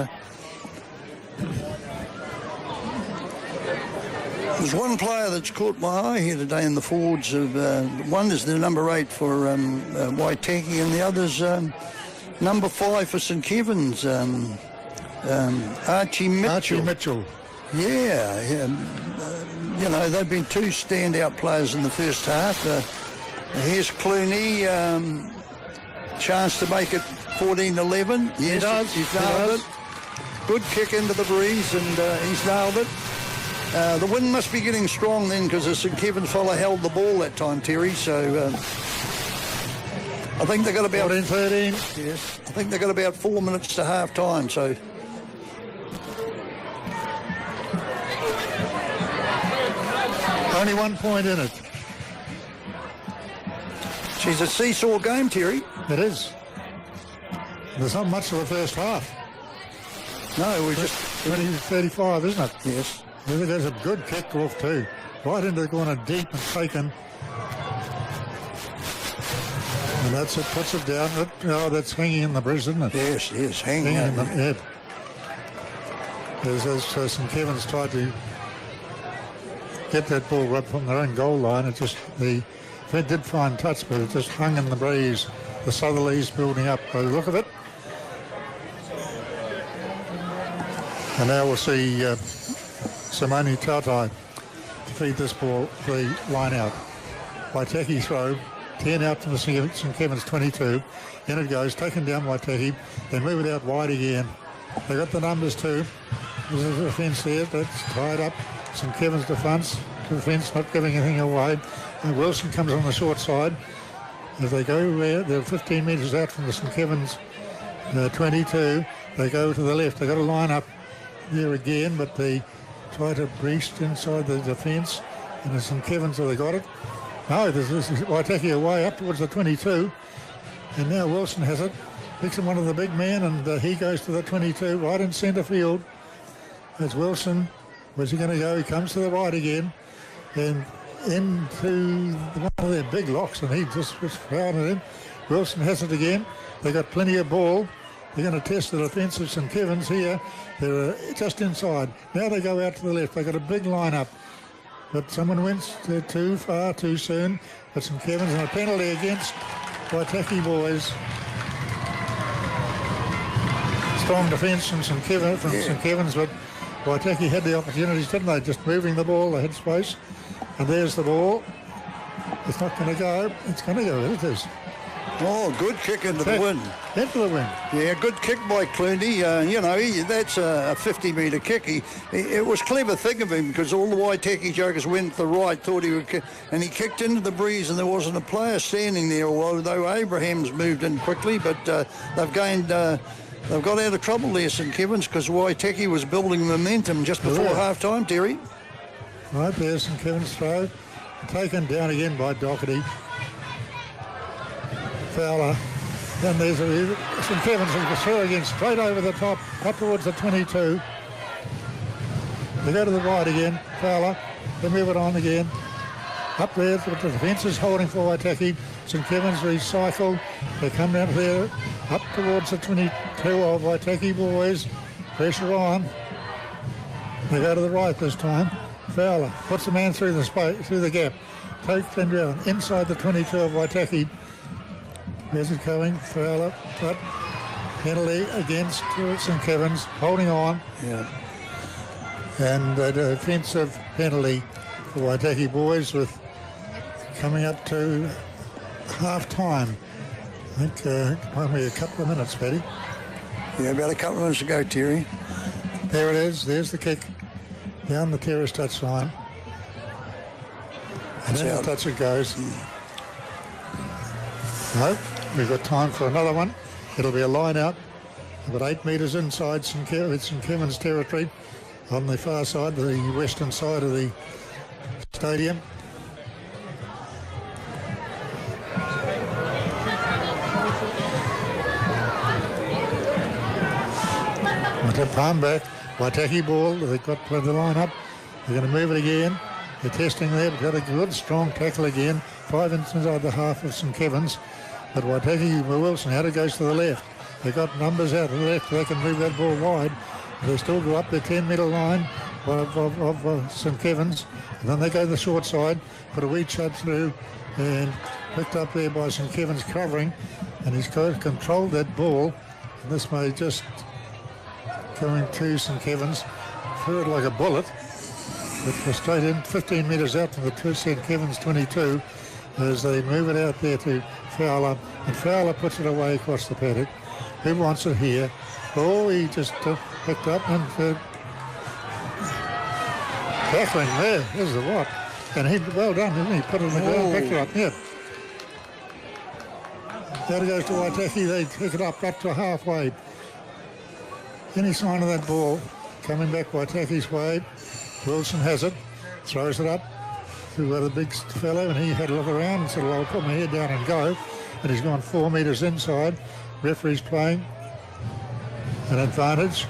there's one player that's caught my eye here today in the forwards. One is the number 8 for Waitaki, and the other's number 5 for St Kevin's, Archie Mitchell. Archie Mitchell. Yeah. They've been 2 standout players in the first half. Here's Clooney, chance to make it 14-11. Yes, he's nailed it. Good kick into the breeze, and he's nailed it. The wind must be getting strong then, because the St Kevin's fella held the ball that time, Terry, so I think they got about 14-13. yes. I think they got about 4 minutes to half time. So Only 1 point in it. she's a seesaw game, Terry. It is. There's not much of the first half. No, we just 20-35, isn't it? yes. There's a good kick off too. Right into the corner, deep and taken. And that's it, puts it down. That's hanging in the bridge, isn't it? Yes, yes, hanging Hanging in the out. head. As St Kevin's tried to get that ball right from their own goal line, it did find touch, but it just hung in the breeze. The southerlies building up by the look of it. And now we'll see Simone Tautai feed this ball, the line out. Waitaki throw, 10 out from the St Kevin's 22. In it goes, taken down Waitaki. They move it out wide again. They got the numbers too. There's a defence there, that's tied up. St Kevin's defence not giving anything away. And Wilson comes on the short side. As they go there, they're 15 metres out from the St Kevin's 22. They go to the left. They got a line up there again, but they try to breach inside the defence. And the St Kevin's, have they got it? No, this is Waitaki away up towards the 22. And now Wilson has it. Picks him one of the big men, and he goes to the 22, right in centre field. There's Wilson. Where's he going to go? He comes to the right again. And into one of their big locks, and he just was fouled it in. Wilson has it again. They got plenty of ball. They're going to test the defence of St Kevin's here. They're just inside. Now they go out to the left. They got a big line-up. But someone went too far too soon. But St Kevin's, and a penalty against Waitaki boys. Strong defence from St Kevin's, but Waitaki had the opportunities, didn't they? Just moving the ball, the headspace. And there's the ball. It's not going to go. It's going to go. It is. Oh, good kick into the wind. Into the wind. Yeah, good kick by Clooney. That's a 50-metre kick. It was clever thing of him because all the Waitaki jokers went to the right, thought he would kick, and he kicked into the breeze, and there wasn't a player standing there, although Abraham's moved in quickly, but they've gained... they've got out of trouble there, St Kevin's, because Waitaki was building momentum just before half-time, Terry. Right, there's St Kevin's throw. Taken down again by Doherty. Fowler. Then there's St Kevin's who throw again straight over the top, up towards the 22. They go to the right again. Fowler. They move it on again. Up there, the defence is holding for Waitaki. St Kevin's recycle. They come down there, up towards the 22 of Waitaki boys. Pressure on. They go to the right this time. Fowler puts the man through the gap. Takes them down inside the 22 of Waitaki. There's it going. Fowler, but penalty against St Kevin's, holding on. Yeah. And a defensive penalty for Waitaki boys with coming up to half time. I think only a couple of minutes, Paddy. Yeah, about a couple of minutes to go, Terry. There it is. There's the kick down the terrace touchline. And then the touch it goes. No, we've got time for another one. It'll be a line out about 8 metres inside St Kevin's territory on the far side, the western side of the stadium. Palm back, Waitaki ball, they've got the line up, they're going to move it again, they're testing there, got a good strong tackle again, 5 inches inside the half of St Kevin's, but Waitaki Wilson out it goes to the left. They've got numbers out to the left, they can move that ball wide, they still go up the 10-metre line of St Kevin's, and then they go to the short side, put a wee shot through, and picked up there by St Kevin's covering, and he's controlled that ball, and this may just going to St Kevin's, threw it like a bullet, but was straight in, 15 metres out from the St Kevin's 22, as they move it out there to Fowler, and Fowler puts it away across the paddock. Who wants it here? Oh, he just picked up and tackling there. There's the what? And he, well done, didn't he? Put it in the ground, picked it up, yeah. Out it goes to Waitaki. They pick it up to halfway. Any sign of that ball coming back Waitaki's way? Wilson has it, throws it up to the big fellow, and he had a look around and said, well, I'll put my head down and go. And he's gone 4 metres inside. Referee's playing an advantage.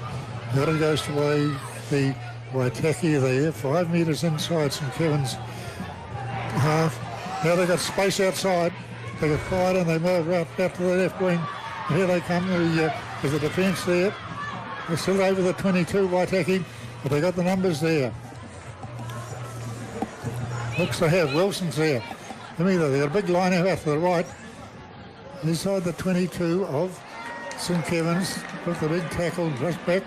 Out it goes to the Waitaki there, 5 metres inside St Kevin's half. Now they've got space outside. They got fired and they move right out to the left wing. And here they come. There's a defence there. They're still over the 22, Waitaki, but they got the numbers there. Looks to have Wilson's there. They've got a big line out to the right. Inside the 22 of St Kevin's with the big tackle, just back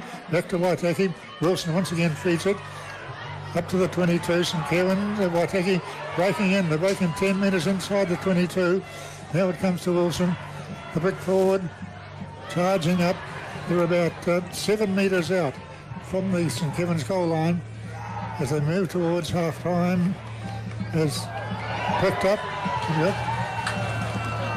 to Waitaki. Wilson once again feeds it. Up to the 22, St Kevin's, Waitaki breaking in. They're breaking 10 metres inside the 22. Now it comes to Wilson, the big forward, charging up. They're about 7 metres out from the St Kevin's goal line as they move towards half-time. Has picked up. Yep.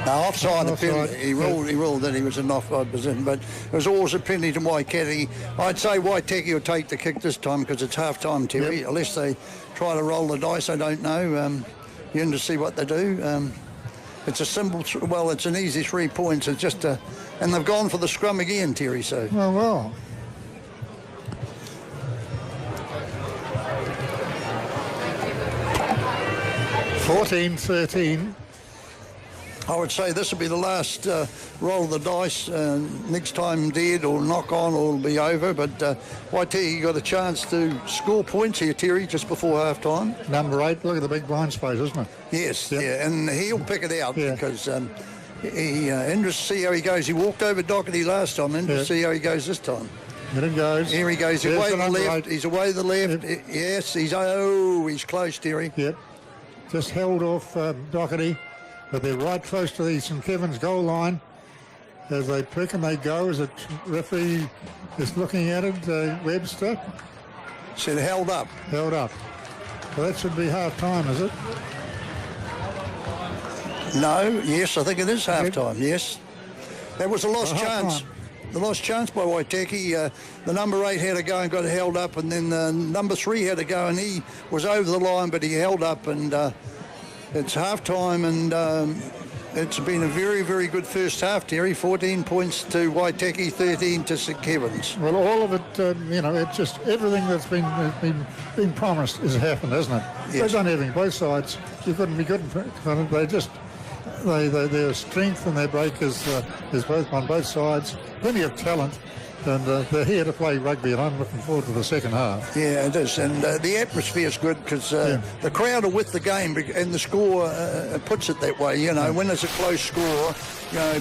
No, offside. He ruled that he was in offside position, but it was always a penalty to Waitaki. I'd say Waitaki will take the kick this time because it's half-time, Terry. Yep. Unless they try to roll the dice, I don't know. You need to see what they do. It's a simple, it's an easy 3 points. It's just and they've gone for the scrum again, Terry. So. Well. 14-13. I would say this will be the last roll of the dice. Next time dead or knock on or it'll be over. But Waitaki got a chance to score points here, Terry, just before half-time. Number 8, look at the big blind space, isn't it? Yes, yeah, and he'll pick it out because interested to see how he goes. He walked over Doherty last time, to see how he goes this time. Here it goes. Here he goes. He's away to the left. He's away to the left. Yep. Yes, he's close, Terry. Yep. Just held off Doherty, but they're right close to the St Kevin's goal line. As they pick and they go, as the referee is looking at it, Webster. Said held up. Held up. Well, that should be half-time, is it? No, yes, I think it is half-time, yes. That was a lost chance. The lost chance by Waitaki. The number 8 had to go and got held up, and then the number 3 had to go, and he was over the line, but he held up, and it's half-time, and it's been a very, very good first half, Terry. 14 points to Waitaki, 13 to St Kevin's. Well, all of it, it's just everything that's been promised has happened, hasn't it? Yes. They've done everything, both sides. You couldn't be good in front of it. They just... their strength and their break is both on both sides. Plenty of talent, and they're here to play rugby, and I'm looking forward to the second half. Yeah, it is, and the atmosphere is good because the crowd are with the game, and the score puts it that way. When it's a close score,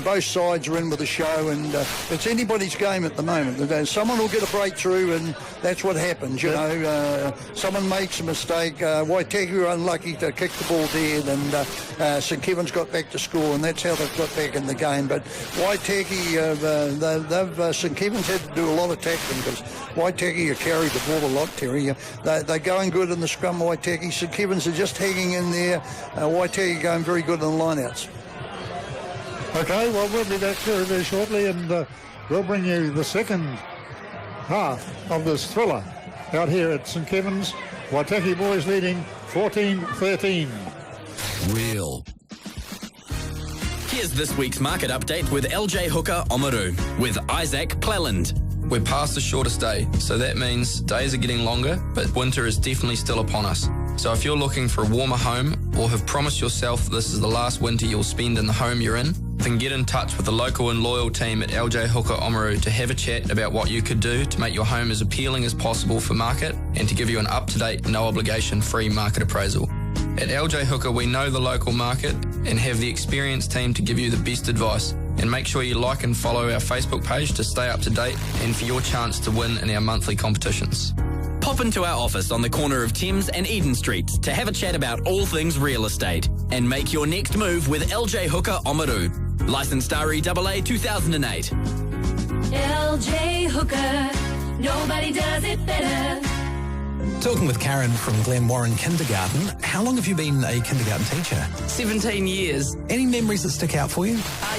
both sides are in with the show, and it's anybody's game at the moment. Someone will get a breakthrough, and that's what happens. Someone makes a mistake. Waitaki were unlucky to kick the ball dead, and St Kevin's got back to score, and that's how they've got back in the game. But Waitaki, St Kevin's had to do a lot of tackling because Waitaki have carried the ball a lot, Terry. They're going good in the scrum, Waitaki. St Kevin's are just hanging in there. Waitaki going very good in the lineouts. Okay, well, we'll be back very, very shortly, and we'll bring you the second half of this thriller out here at St Kevin's. Waitaki boys leading 14-13. Real. Here's this week's market update with LJ Hooker Oamaru with Isaac Cleland. We're past the shortest day, so that means days are getting longer, but winter is definitely still upon us. So if you're looking for a warmer home or have promised yourself this is the last winter you'll spend in the home you're in, then get in touch with the local and loyal team at LJ Hooker Oamaru to have a chat about what you could do to make your home as appealing as possible for market and to give you an up-to-date, no-obligation free market appraisal. At LJ Hooker, we know the local market and have the experienced team to give you the best advice. And make sure you like and follow our Facebook page to stay up to date and for your chance to win in our monthly competitions. Pop into our office on the corner of Thames and Eden Streets to have a chat about all things real estate and make your next move with LJ Hooker Oamaru. Licensed REAA 2008. LJ Hooker, nobody does it better. Talking with Karen from Glen Warren Kindergarten. How long have you been a kindergarten teacher? 17 years. Any memories that stick out for you?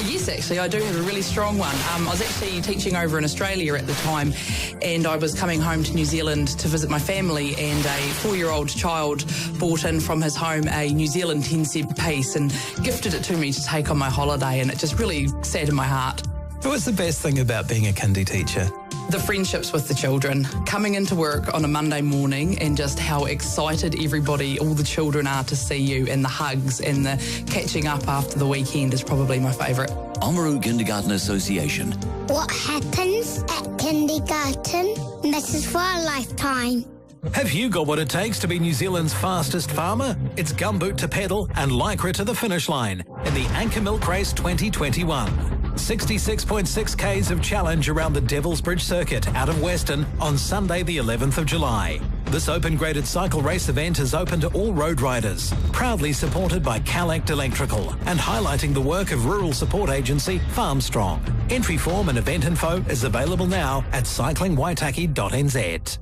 Yes, actually, I do have a really strong one. I was actually teaching over in Australia at the time, and I was coming home to New Zealand to visit my family, and a 4-year-old child brought in from his home a New Zealand 10-cent piece and gifted it to me to take on my holiday, and it just really saddened my heart. What's the best thing about being a kindy teacher? The friendships with the children, coming into work on a Monday morning and just how excited everybody, all the children are to see you, and the hugs and the catching up after the weekend is probably my favourite. Oamaru Kindergarten Association. What happens at kindergarten matters for a lifetime. Have you got what it takes to be New Zealand's fastest farmer? It's gumboot to pedal and lycra to the finish line in the Anchor Milk Race 2021. 66.6 Ks of challenge around the Devil's Bridge Circuit out of Western on Sunday the 11th of July. This open-graded cycle race event is open to all road riders, proudly supported by Calact Electrical and highlighting the work of rural support agency Farmstrong. Entry form and event info is available now at cyclingwaitaki.nz.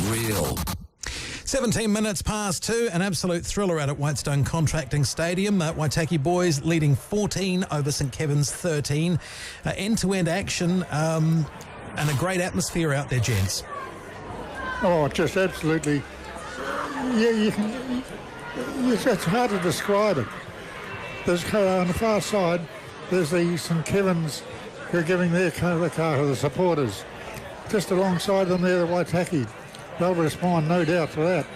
Real. 17 minutes past 2, an absolute thriller out at Whitestone Contracting Stadium. Waitaki boys leading 14 over St Kevin's 13. End-to-end action and a great atmosphere out there, gents. Oh, just absolutely. Yeah, it's hard to describe it. There's on the far side, there's the St Kevin's who are giving their car to the supporters. Just alongside them there, the Waitaki. They'll respond, no doubt, to that.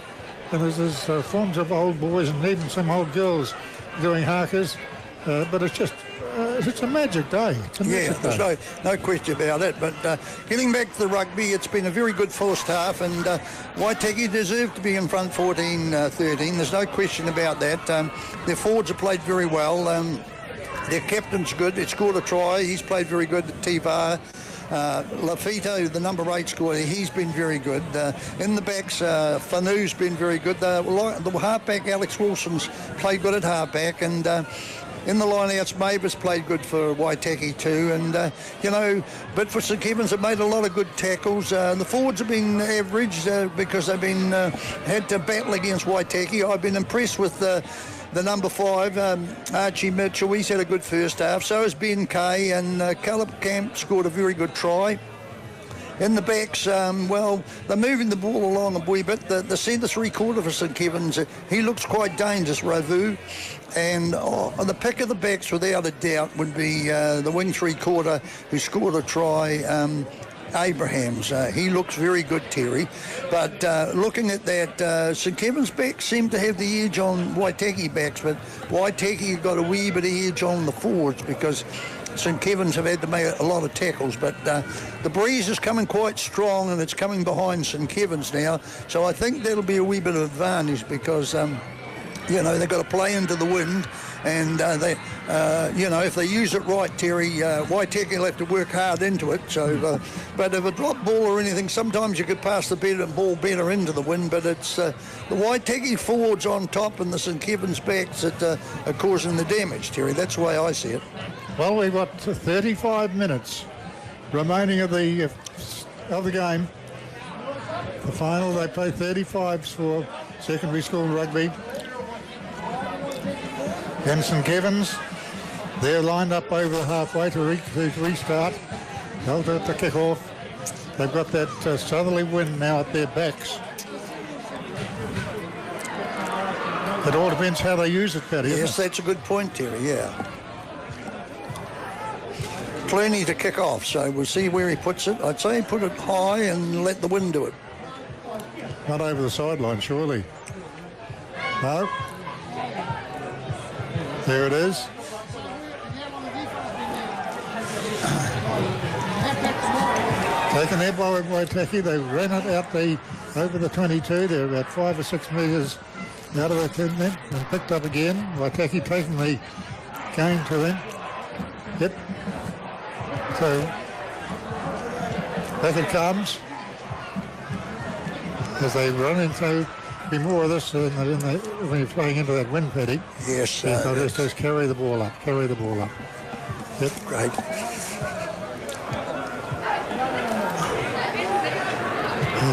And there's forms of old boys and even some old girls doing harkers. But it's just, it's a magic day. It's a magic day. There's no question about it. But getting back to the rugby, it's been a very good first half, and Waitaki deserved to be in front 14-13. There's no question about that. Their forwards have played very well. Their captain's good. He scored a try. He's played very good at Tivar. Lafito, the number 8 scorer, he's been very good. In the backs, Fanu's been very good. The halfback, Alex Wilson's played good at halfback, and in the lineouts, Mavis played good for Waitaki too. And, but for St Kevin's, it made a lot of good tackles. The forwards have been average because they've been had to battle against Waitaki. I've been impressed with the number 5, Archie Mitchell. He's had a good first half. So has Ben Kay, and Caleb Camp scored a very good try. In the backs, they're moving the ball along a wee bit. The centre 3/4 for St Kevin's, he looks quite dangerous, Ravu. And the pick of the backs, without a doubt, would be the wing 3/4 who scored a try, Abrahams. He looks very good, Terry. But looking at that, St Kevin's backs seem to have the edge on Waitaki backs, but Waitaki got a wee bit of edge on the forwards because St Kevin's have had to make a lot of tackles. But the breeze is coming quite strong, and it's coming behind St Kevin's now. So I think that'll be a wee bit of advantage because, they've got to play into the wind. And if they use it right, Terry, Waitaki will have to work hard into it. So, but if a drop ball or anything, sometimes you could pass the ball better into the wind. But it's the Waitaki forwards on top and the St Kevin's backs that are causing the damage, Terry. That's the way I see it. Well, we've got 35 minutes remaining of the game. The final, they play 35s for secondary school rugby. And St Kevin's, they're lined up over the halfway to restart. They'll do it to kick off. They've got that southerly wind now at their backs. It all depends how they use it, Paddy. Yes, that's a good point, Terry, yeah. Clooney to kick off, so we'll see where he puts it. I'd say put it high and let the wind do it. Not over the sideline, surely. No. There it is. Taken there by Waitaki. They ran it out over the 22. They're about 5 or 6 metres out of the 10 net and picked up again. Waitaki taking the game to them. Yep. So back it comes as they run into. Be more of this when you're playing into that wind, Paddy. Yes. Just carry the ball up. Yep. Great.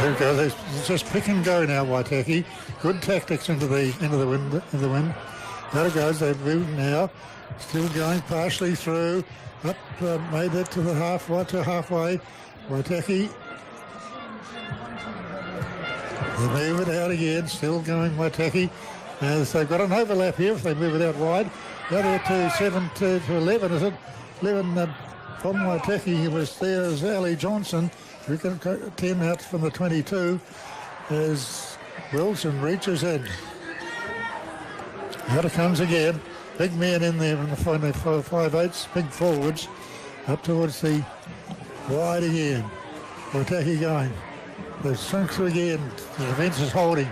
There it goes. It's just pick and go now, Waitaki. Good tactics into the wind. There it goes. They've moved now. Still going partially through. Up, made it to the halfway. Waitaki. They move it out again. Still going, Waitaki. As they've got an overlap here if they move it out wide. Now they're to 7 to 11, is it? 11 from Waitaki was there as Ali Johnson. We can 10 out from the 22 as Wilson reaches in. Out it comes again. Big man in there in the 5/8s, big forwards. Up towards the wide again. Waitaki going. They've sunk through again. The defence is holding.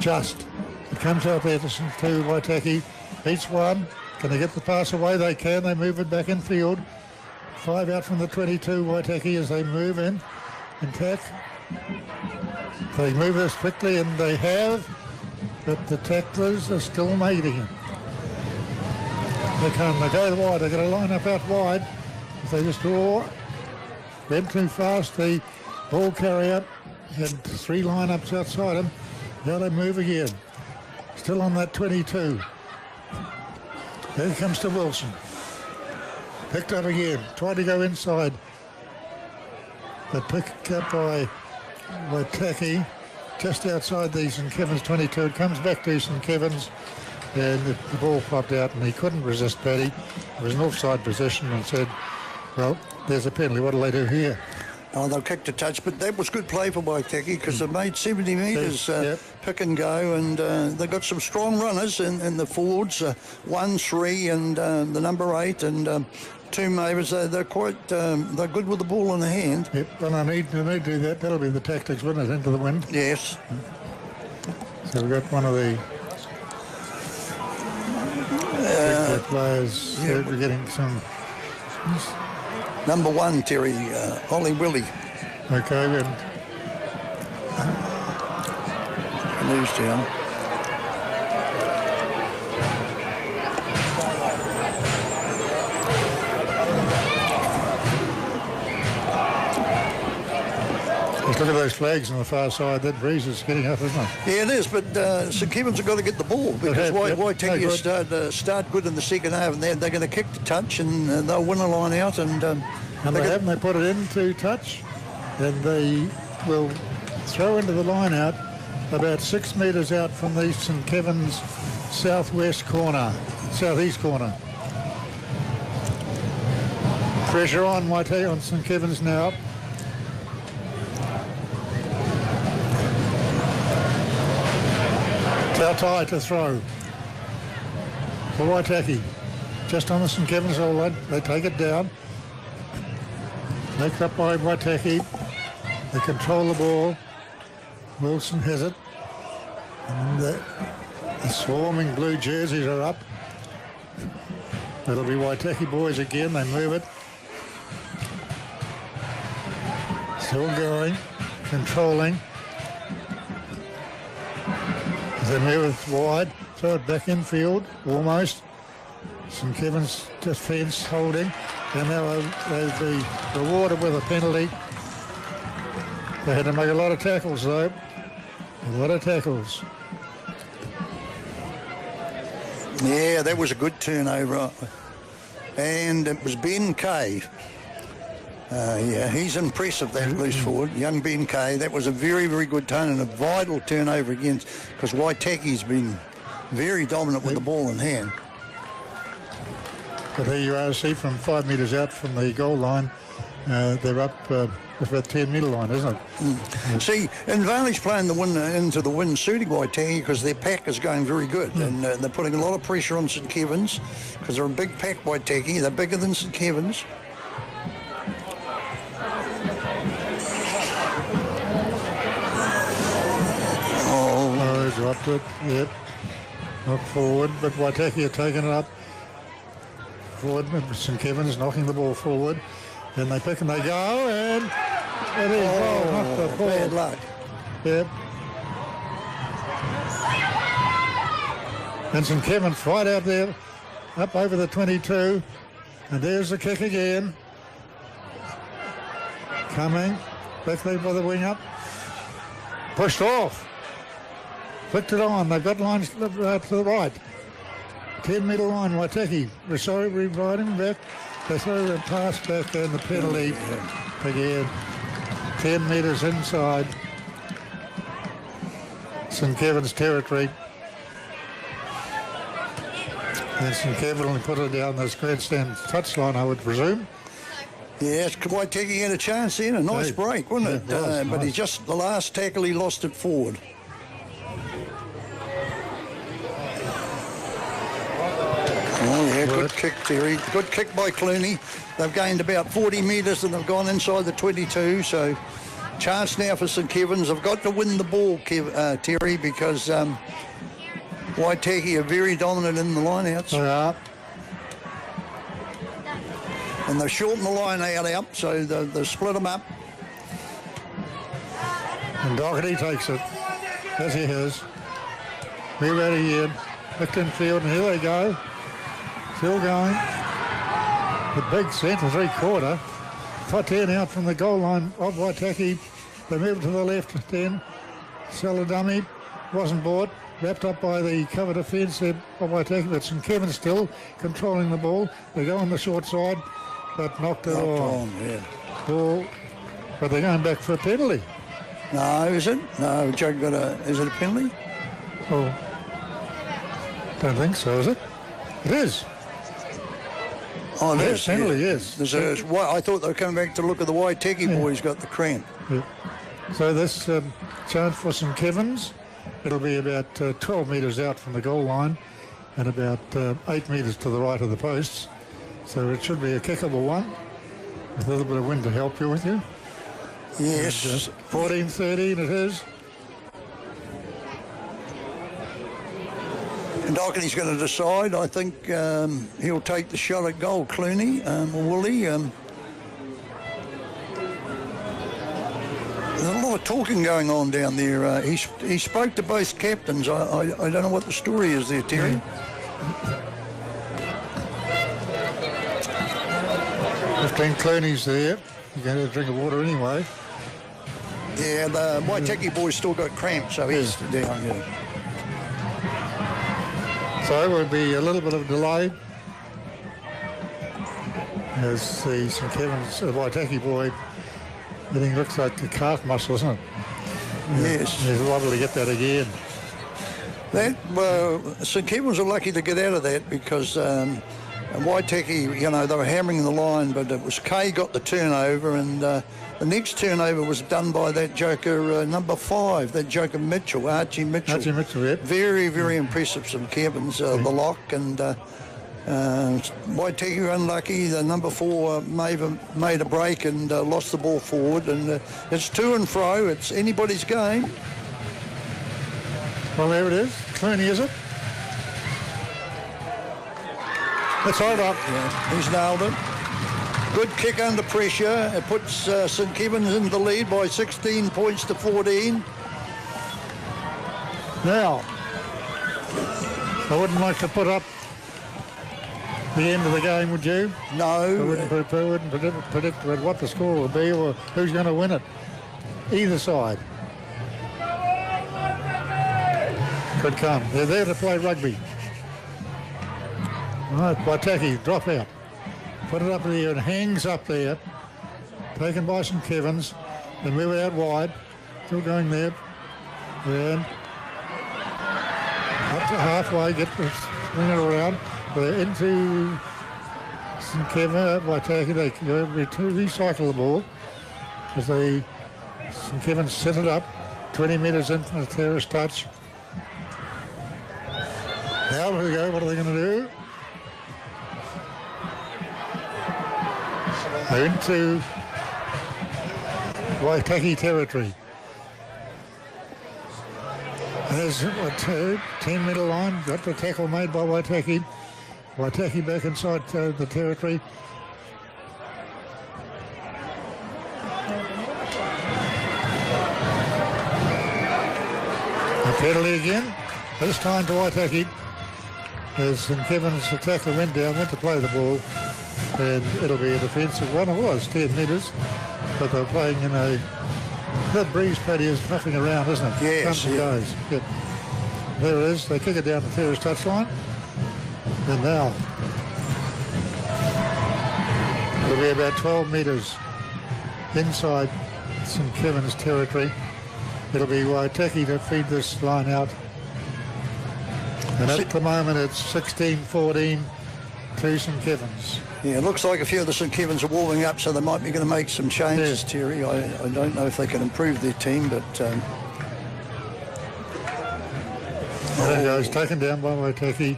Just. It comes out there to Waitaki. Beats one. Can they get the pass away? They can. They move it back in field. 5 out from the 22, Waitaki, as they move in. Attack. They move this quickly, and they have, but the tacklers are still mating it. They come, they go wide, they're going to line up out wide. If they just draw, went too fast, the ball carrier had 3 lineups outside him. Now they move again. Still on that 22. There he comes to Wilson. Picked up again, tried to go inside. But picked up by Waitaki, just outside the St Kevin's 22. It comes back to St Kevin's, and the ball popped out, and he couldn't resist Paddy. It was an offside position, and said, well, there's a penalty. What do they do here? Oh, they'll kick the touch, but that was good play for Waitaki because they made 70 metres pick and go, and they've got some strong runners in the forwards, 1, 3, and the number 8, and 2 Mavers. They're quite, they're good with the ball in the hand. Yep, well, I need to do that. That'll be the tactics, wouldn't it, into the wind? Yes. So we've got one of the big players. Yeah. We're getting some... Number 1, Terry, Ollie Willie. Okay, then. News down. Just look at those flags on the far side. That breeze is getting up, isn't it? Yeah, it is, but St Kevin's have got to get the ball because Waitaki start good in the second half, and they're going to kick the touch, and they'll win a line out. And they haven't. They put it into touch, and they will throw into the line out about 6 metres out from the St Kevin's southeast corner. Pressure on Waitaki on St Kevin's now. Tautai to throw for Waitaki. Just on the St Kevin's all line. They take it down. Knocked up by Waitaki. They control the ball. Wilson has it. And the swarming blue jerseys are up. It'll be Waitaki boys again. They move it. Still going. Controlling. They move it wide, throw it back infield, almost. St Kevin's defence holding, and now they'll be rewarded with a penalty. They had to make a lot of tackles, though. A lot of tackles. Yeah, that was a good turnover. And it was Ben Kay. Yeah, he's impressive, that loose forward, young Ben Kay. That was a very, very good turn and a vital turnover against, because Waitaki's been very dominant with the ball in hand. But there you are, see, from 5 metres out from the goal line, they're up about 10 metre line, isn't it? See, Inverley's playing the win into the wind, suiting Waitaki because their pack is going very good, and they're putting a lot of pressure on St Kevin's because they're a big pack, Waitaki. They're bigger than St Kevin's. Dropped it, yep. Not forward, but Waitaki are taking it up. Forward, St Kevin's knocking the ball forward. Then they pick and they go, and it is not the ball. Bad luck. Yep. And St Kevin's right out there, up over the 22. And there's the kick again. Coming, back there by the wing up. Pushed off. Flicked it on. They've got lines to the right. 10-metre line, Waitaki. Sorry, revide him back. They throw the pass back and the penalty again. 10 metres inside St Kevin's territory. And St Kevin will put it down this grandstand touchline, I would presume. Yes, Waitaki had a chance then. A nice break, wasn't it? Nice. But he just, the last tackle, he lost it forward. Oh, yeah, good kick, Terry. Good kick by Clooney. They've gained about 40 metres and they've gone inside the 22, so chance now for St Kevin's. They've got to win the ball, Terry, because Waitaki are very dominant in the lineouts. They are. And they've shortened the line out, so they've split them up. And Doherty takes it, as he has. We're ready here. Back in field, and here they go. Still going. The big centre, three-quarter. 10 out from the goal line of Waitaki. They move to the left, 10. Saladami wasn't bought. Wrapped up by the cover defence there of Waitaki, but St Kevin still controlling the ball. They go on the short side, but knocked it off. Ball, but they're going back for a penalty. No, is it? No, Joe got is it a penalty? Oh, don't think so, is it? It is. Oh, it Yes, is. penalty, yeah. yes. I thought they were coming back to look at the Waitaki boys got the cramp. Yeah. So this chance for St Kevin's, it'll be about 12 metres out from the goal line and about 8 metres to the right of the posts. So it should be a kickable one with a little bit of wind to help you with you. Yes. 14-13 it is. And Doherty's going to decide. I think he'll take the shot at goal, Clooney, or will he? There's a lot of talking going on down there. He spoke to both captains. I don't know what the story is there, Terry. 15 Clooney's there. You're going to drink of water anyway. Yeah, the Waitaki boy's still got cramp, so he's down here. So it will be a little bit of delay as the St Kevin's Waitaki boy, I think looks like the calf muscle, isn't it? Yes. He's liable to get that again. St Kevin's are lucky to get out of that because Waitaki, they were hammering the line, but it was Kay got the turnover, and the next turnover was done by that joker number 5, that joker Mitchell, Archie Mitchell. Archie Mitchell, yeah. Very, very impressive, St Kevin's, the lock, and Waitaki were unlucky. The number 4 made a break and lost the ball forward, and it's to and fro. It's anybody's game. Well, there it is. Clooney, is it? That's right up. Yeah, he's nailed it. Good kick under pressure. It puts St Kevin's in the lead by 16 points to 14. Now, I wouldn't like to put up the end of the game, would you? No. I wouldn't predict what the score will be or who's going to win it. Either side. Could come. They're there to play rugby. Right, Waitaki, drop out. Put it up there and hangs up there. Taken by St Kevin's. They move out wide. Still going there. And up to halfway, get the swing it around. They're into St Kevin, Waitaki. They can go recycle the ball as they St Kevin's set it up. 20 metres in from the terrace touch. Now here we go. What are they going to do? They're into Waitaki territory. There's a 10-metre line. Got the tackle made by Waitaki. Waitaki back inside the territory. A penalty again. This time to Waitaki. As St Kevin's tackle went down, went to play the ball. And it'll be a defensive one. It was 10 metres, but they're playing in a That breeze, Paddy, is nothing around, isn't it? Yes, Comes and yeah. goes. Yep. There it is. They kick it down the terrace touchline. And now it'll be about 12 metres inside St Kevin's territory. It'll be Waitaki to feed this line out. And at the moment it's 16-14 to St Kevin's. Yeah, it looks like a few of the St Kevin's are warming up, so they might be going to make some changes, Terry. I don't know if they can improve their team, but... There it goes, taken down by Waitaki.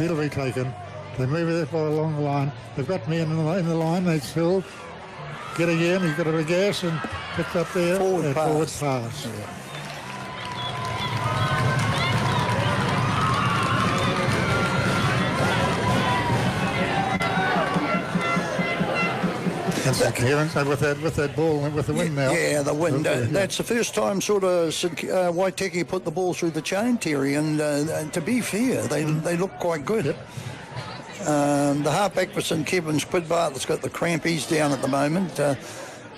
It'll be taken. They move it along the line. They've got men in the line. They still get again. He's got a big gas and picked up there. Forward pass. Yeah. With that ball, with the wind now. Yeah, the wind. Okay, that's the first time sort of Waitaki put the ball through the chain, Terry, and to be fair, they look quite good. Yep. The halfback for St Kevin's, Quid Bartlett's got the cramp. He's down at the moment.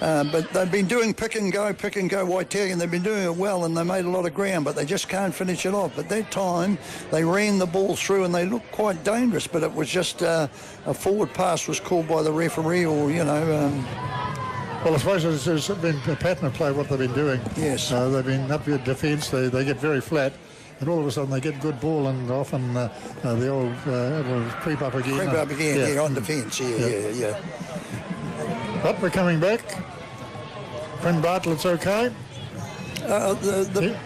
But they've been doing pick and go, Waitaki, and they've been doing it well, and they made a lot of ground, but they just can't finish it off. But that time, they ran the ball through, and they looked quite dangerous, but it was just a forward pass was called by the referee, or, you know... Well, I suppose it's been a pattern of play, what they've been doing. Yes. They've been up your defence, they get very flat, and all of a sudden they get good ball, and often the old will creep up again. Yeah, on defence, yeah. But we're coming back. Quinn Bartlett's okay.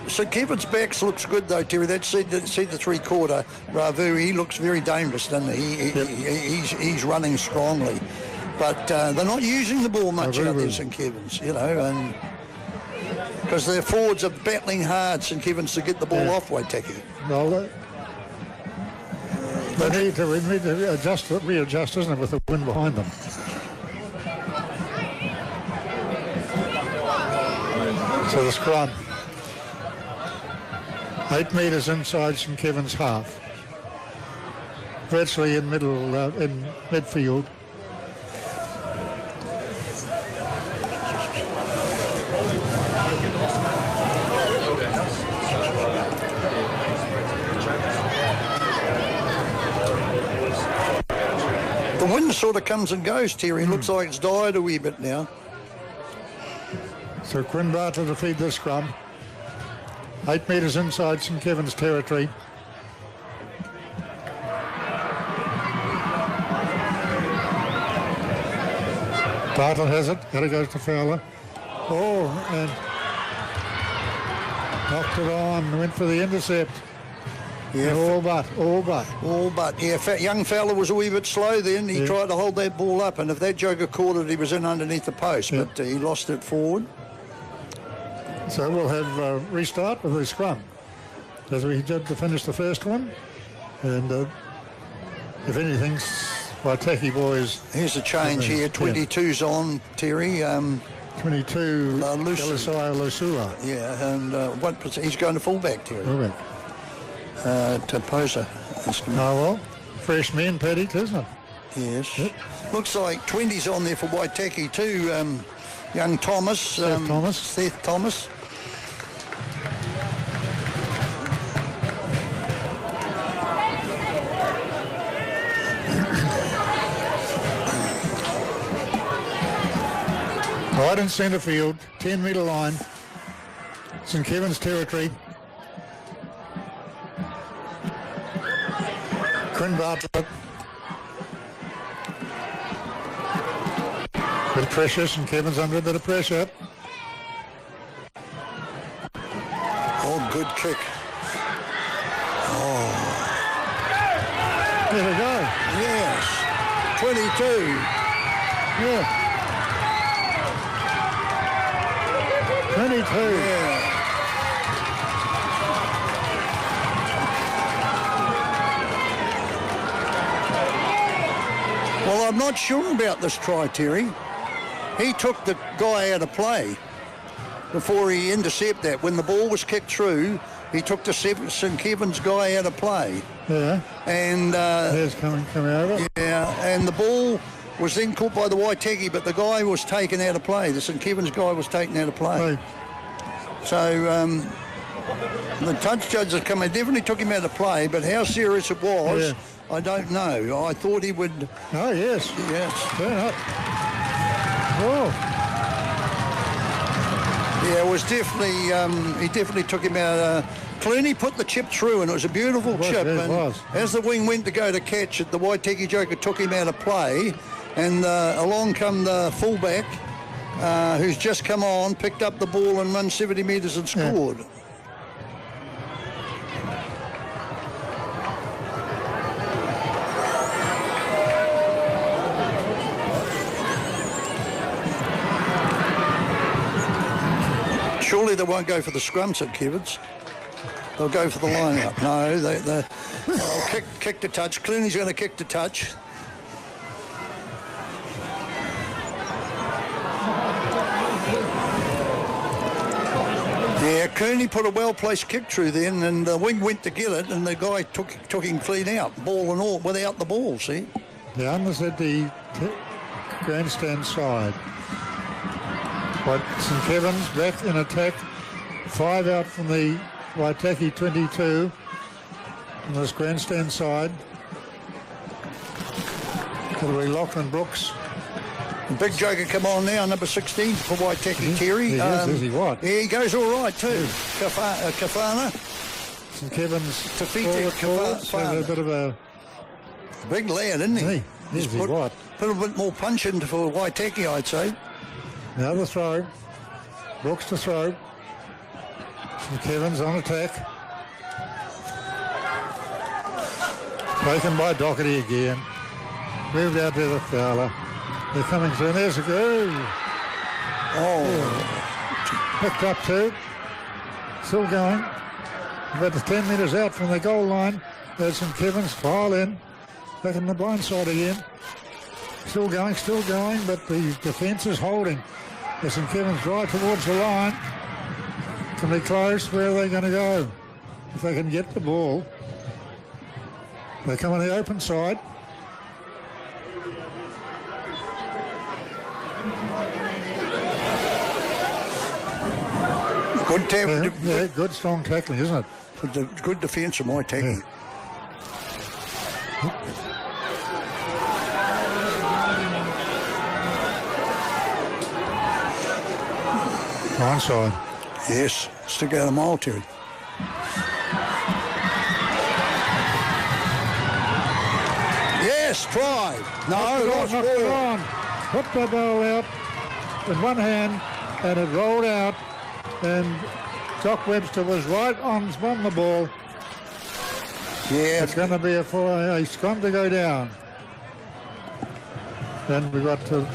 St Kevin's backs looks good though, Terry. That's see the three-quarter. Ravu, he looks very dangerous, doesn't he? He's running strongly. But they're not using the ball much out there, St Kevin's, you know, and because their forwards are battling hard, St Kevin's, to get the ball off Waitaki. Well, they need to readjust, isn't it, with the wind behind them. So the scrum. 8 metres inside St Kevin's half. Virtually in midfield. The wind sort of comes and goes, Terry. Looks like it's died a wee bit now. So Quinn Bartlett to feed this scrum. 8 metres inside St Kevin's territory. Bartlett has it. Got to go to Fowler. Oh, and knocked it on. Went for the intercept. Yeah, all but. Yeah, young fella was a wee bit slow then. He tried to hold that ball up, and if that joker caught it, he was in underneath the post, but he lost it forward. So we'll have restart with the scrum as we did to finish the first one. And if anything, Waitaki boys. Here's a change here. 22's on, Terry. 22, Elisai Losula. Yeah, and he's going to fullback, Terry. Fullback. To Poser. Oh, well, fresh men, Paddy, isn't it? Yes. Yep. Looks like 20's on there for Waitaki too. Young Thomas. Seth Thomas. Right in centre field, 10 metre line, St Kevin's territory. Quinn Bartlett. Bit of pressure, St Kevin's under a bit of pressure. Oh, good kick. Oh. There we go. Yes. 22. Yeah. 22. Yeah. Well, I'm not sure about this try, Terry. He took the guy out of play before he intercepted that. When the ball was kicked through, he took the St Kevin's guy out of play. Yeah. And there's coming over. Yeah, and the ball was then caught by the Waitaki, but the guy was taken out of play. The St Kevin's guy was taken out of play. So the touch judges come in, definitely took him out of play, but how serious it was, I don't know. I thought he would... Oh, yes. Yes. Turn up. Oh. Yeah, it was definitely, he definitely took him out. Clooney put the chip through, and it was a beautiful chip. It and was. As the wing went to go to catch it, the Waitaki Joker took him out of play, and along come the fullback, who's just come on, picked up the ball and run 70 metres and scored. Yeah. Surely they won't go for the scrum, St Kevin's. They'll go for the line-up. No, they'll kick the touch. Clooney's going to kick the touch. Yeah, Cooney put a well-placed kick through then, and the wing went to get it, and the guy took him clean out, ball and all, without the ball, see? The unders at the grandstand side. But St Kevin's back in attack. 5 out from the Waitaki 22 on this grandstand side. It'll be Lachlan Brooks. The big joker come on now, number 16 for Waitaki, Terry. Is he what? Yeah, he goes all right too. Kafana. St Kevin's Kafana. a bit of a big lad, isn't he? He's put a bit more punch into for Waitaki, I'd say. Now the throw. Brooks to throw. St Kevin's on attack. Taken by Doherty again. Moved out to the fowler. They're coming through. There's a go. Oh. Picked up two. Still going. About 10 metres out from the goal line. There's St Kevin's file in. Back in the blind side again. Still going, but the defence is holding. St Kevin's right towards the line. Can they close? Where are they going to go? If they can get the ball. They come on the open side. Good good strong tackling, isn't it? Good defence of my tackling. Onside. Yes, stick out a mile, Terry. Yes, try. No, knocked it on. Put the ball out in one hand, and it rolled out, and Doc Webster was right on the ball. Yeah. It's going to be a scrum to go down. Then we got a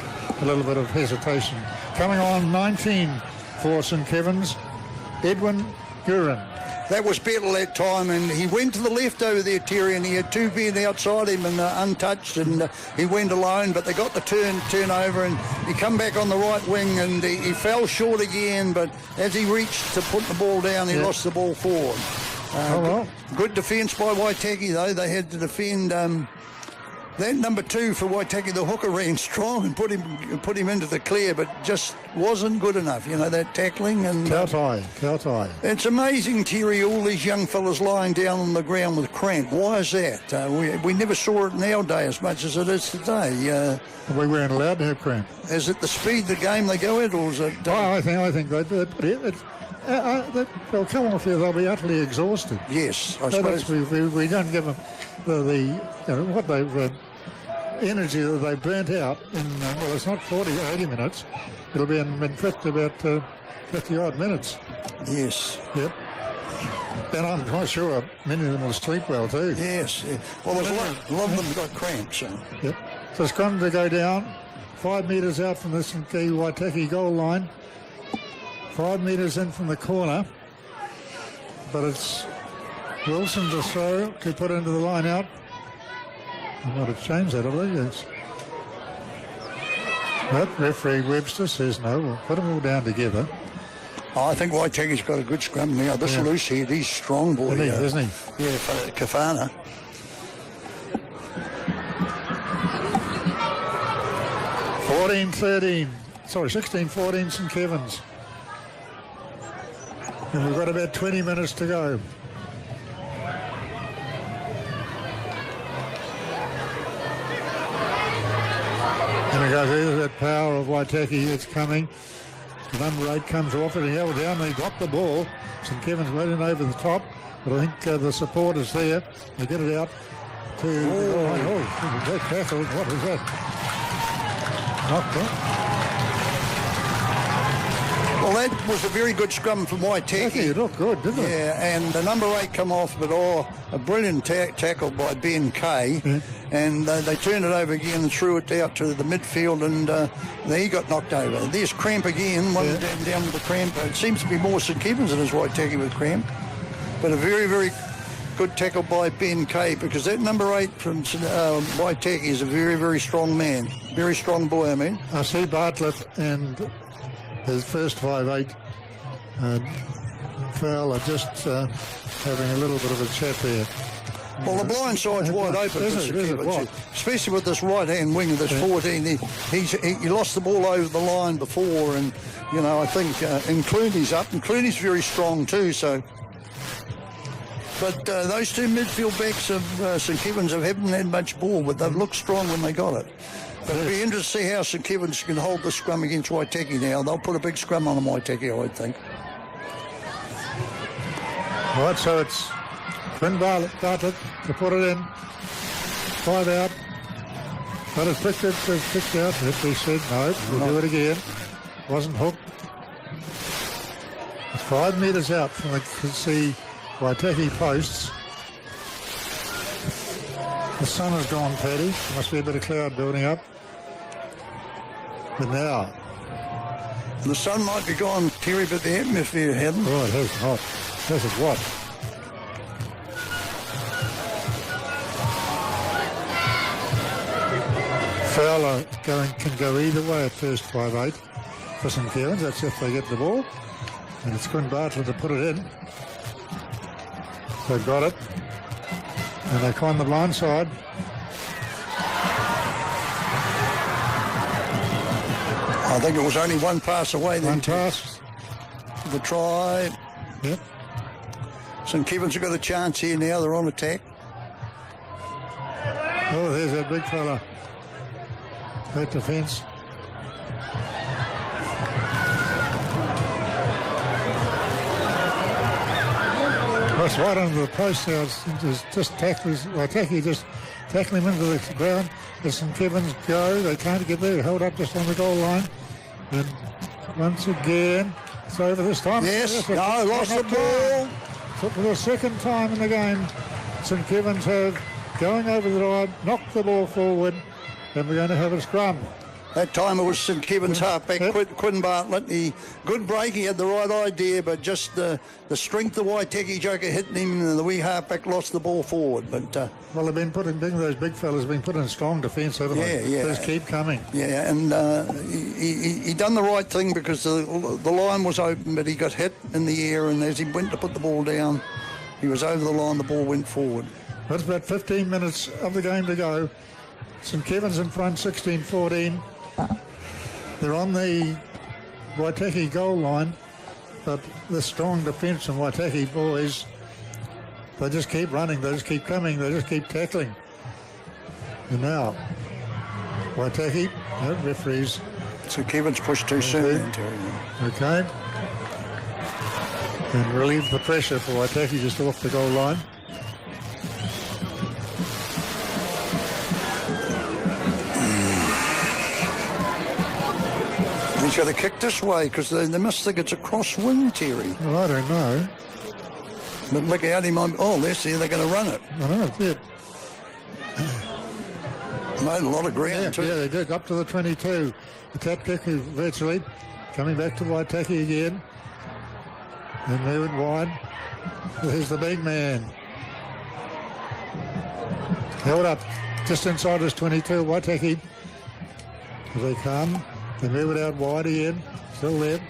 little bit of hesitation. Coming on 19 for St Kevin's, Edwin Gurin. That was Bettle that time, and he went to the left over there, Terry, and he had two men outside him and untouched, and he went alone, but they got the turnover, and he come back on the right wing, and he fell short again, but as he reached to put the ball down, he lost the ball forward. Good defence by Waitaki, though. They had to defend that number 2 for Waitaki, the hooker, ran strong and put him into the clear, but just wasn't good enough, that tackling. And Kautai. It's amazing, Terry, all these young fellas lying down on the ground with cramp. Why is that? We never saw it nowadays as much as it is today. We weren't allowed to have cramp. Is it the speed of the game they go at, or is it... I think they'll come off here, they'll be utterly exhausted. Yes, I suppose. We don't give them what they've... energy that they burnt out in, it's not 40, 80 minutes. It'll be in about 50-odd minutes. Yes. Yep. And I'm quite sure many of them will sleep well, too. Yes. Yeah. Well, there's a lot of them got cramps. So. Yep. So it's going to go down 5 metres out from the St. Waitaki goal line. 5 metres in from the corner. But it's Wilson to throw to put into the line out. I might have changed that, I believe, yes. But referee Webster says no, we'll put them all down together. I think Waitaki's got a good scrum now. This loose here, he's strong, boy. Isn't he? Yeah, for Kafana. Sorry, 16-14 St Kevin's. And we've got about 20 minutes to go. And it goes, there's that power of Waitaki. It's coming. The number 8 comes off it and held down. They drop the ball. St Kevin's running over the top. But I think the support is there. They get it out to... that tackle. What is that? Knocked it. Well, that was a very good scrum from Waitaki. It looked good, didn't it? Yeah, and the number 8 come off, but a brilliant tackle by Ben Kay. Yeah. And they turned it over again and threw it out to the midfield, and he got knocked over. There's Cramp again, one down to the Cramp. It seems to be more St Kevin's than is Waitaki with Cramp. But a very, very good tackle by Ben Kay, because that number 8 from Waitaki is a very, very strong man. Very strong boy, I mean. I see Bartlett and his first 5'8" fella just having a little bit of a chat there. Well, the blind side's wide open, especially with this right-hand wing of this 14. He lost the ball over the line before, and, you know, I think, and Clooney's up, and Clooney's very strong too, so... But those two midfield backs of St Kevin's haven't had much ball, but they've looked strong when they got it. But it'll be interesting to see how St Kevin's can hold the scrum against Waitaki now. They'll put a big scrum on Waitaki, I would think. Right, so it's Quinn Bartlett to put it in. 5 out. But it's picked out. He said no, we'll do it again. Wasn't hooked. It's 5 metres out from the Waitaki posts. The sun has gone, Paddy. Must be a bit of cloud building up. But now... The sun might be gone, Terry, but the atmosphere hadn't. Oh, it has not. Has it what? Fowler can go either way at first 5'8" for St Kevin's. That's if they get the ball. And it's Quinn Bartlett to put it in. They've got it. And they climb the blind side. I think it was only one pass away then. One pass. The try. Yep. St Kevin's have got a chance here now. They're on attack. Oh, there's that big fella. That defence. That's right under the post now. It's just Waitaki just tackling him into the ground. As St Kevin's go, they can't get there. Held up just on the goal line. And once again, it's over this time. Yes, lost the ball. So for the second time in the game, St Kevin's have going over the line, knocked the ball forward, and we're going to have a scrum. That time it was St Kevin's halfback, Quinn Bartlett. Good break, he had the right idea, but just the strength of Waitaki Joker hitting him, and the wee halfback lost the ball forward. But well, they've been those big fellas have been put in strong defence, haven't they? Yeah. Just keep coming. Yeah, and he done the right thing, because the line was open, but he got hit in the air, and as he went to put the ball down, he was over the line, the ball went forward. That's about 15 minutes of the game to go. St Kevin's in front, 16-14. They're on the Waitaki goal line, but the strong defence from Waitaki boys, they just keep running, they just keep coming, they just keep tackling. And now, Waitaki, referees. So Kevin's pushed too soon. Okay. And relieve the pressure for Waitaki just off the goal line. He's got to kick this way, because they must think it's a crosswind, Terry. Well, I don't know. But look out, he might... Oh, they're going to run it. I know, yeah. Made a lot of ground, too. Yeah, they did, up to the 22. The tap kick is virtually coming back to Waitaki again. And moving wide. There's the big man. Held up just inside his 22, Waitaki. As they come, they move it out wide again. Still there.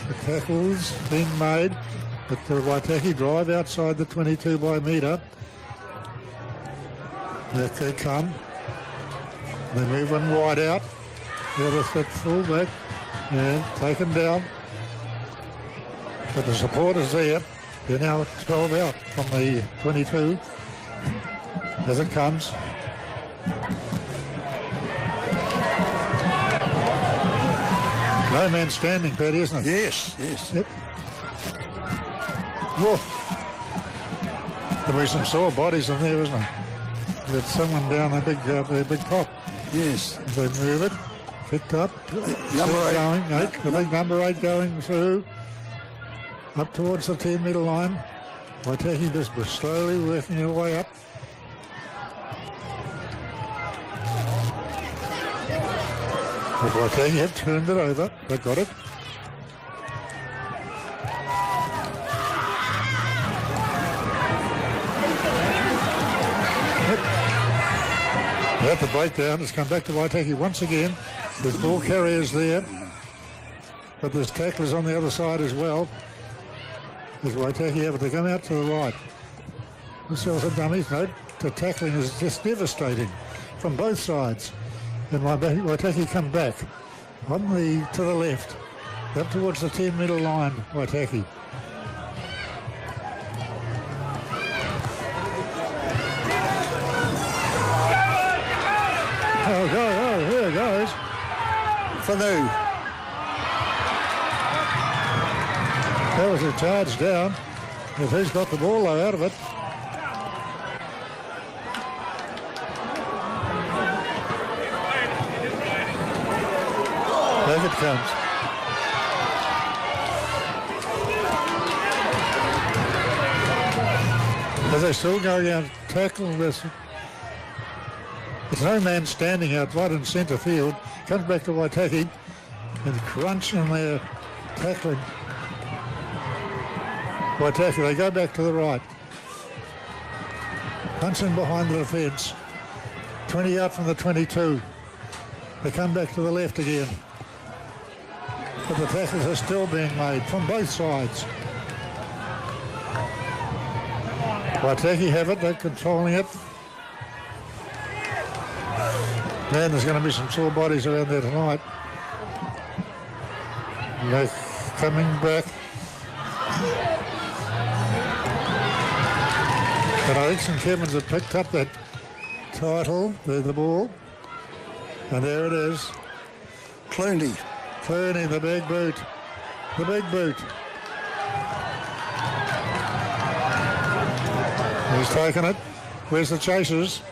The tackle's being made. But the Waitaki drive outside the 22 by a metre. There they come. They move one wide out. The other set full back. And taken down. But the support is there. They're now 12 out from the 22 as it comes. No man standing, Paddy, isn't it? Yes, yes. Yep. Whoa. There'll be some sore bodies in there, isn't there? There's someone down a big prop. Yes. As they move it, picked up. Number 8. Going, the big number 8 going through. Up towards the 10-metre line. Waitaki just slowly working her way up. But Waitaki have turned it over. They got it. The breakdown has come back to Waitaki once again. There's ball carriers there, but there's tacklers on the other side as well. There's Waitaki able to come out to the right. This is also dummies. No, the tackling is just devastating from both sides. And Waitaki come back to the left, up towards the 10-metre line, Waitaki. Oh, here it goes. Whanau. That was a charge down. If he's got the ball though out of it. Back it comes. As they still go down tackle this. There's no man standing out right in centre field. Comes back to Waitaki and crunching there, tackling. Waitaki, they go back to the right. Punching behind the defence. 20 out from the 22. They come back to the left again. But the tackles are still being made from both sides. Waitaki have it, they're controlling it. Man, there's going to be some sore bodies around there tonight. They're coming back. But I think St Kevin's have picked up that title, the ball. And there it is. Clooney, the big boot. The big boot. He's taken it. Where's the chasers?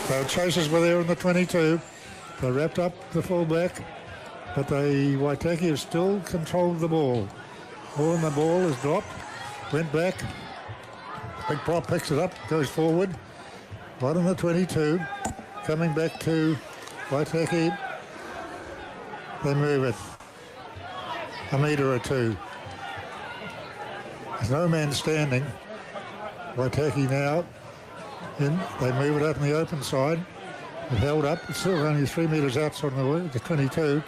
The chasers were there in the 22. They wrapped up the fullback, but Waitaki have still controlled the ball. And the ball is dropped, went back. Big prop picks it up, goes forward. Right on the 22, coming back to Waitaki. They move it a metre or two. There's no man standing. Waitaki now. In, they move it up in the open side. It held up. It's still only 3 metres outside the 22.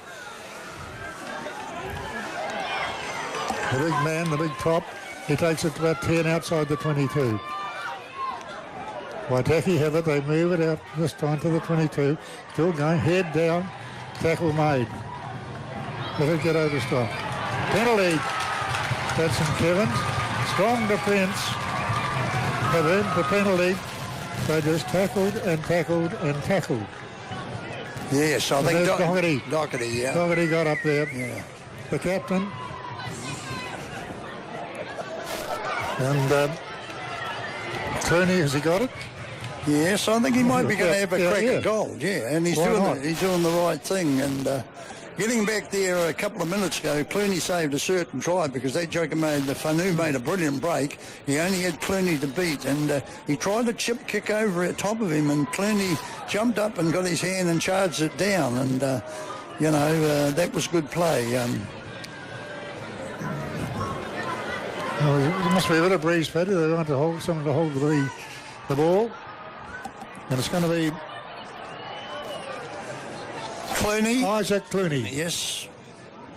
The big man, the big prop, he takes it to about 10 outside the 22. Waitaki have it. They move it out this time to the 22. Still going. Head down. Tackle made. Let it get over stop. Penalty. That's St Kevin's. Strong defence. Have earned the penalty. They just tackled and tackled and tackled. Yes, I think Doherty. Yeah. Doherty got up there. Yeah. The captain. And Clooney, has he got it? Yes, I think he might be going to have a crack at goal. Yeah, and he's doing the right thing. And getting back there a couple of minutes ago, Clooney saved a certain try because that joker Whanau made a brilliant break. He only had Clooney to beat, and he tried a chip kick over at top of him, and Clooney jumped up and got his hand and charged it down. And that was good play. There must be a bit of breeze, Paddy. They want someone to hold the ball. And it's going to be Clooney. Isaac Clooney. Yes.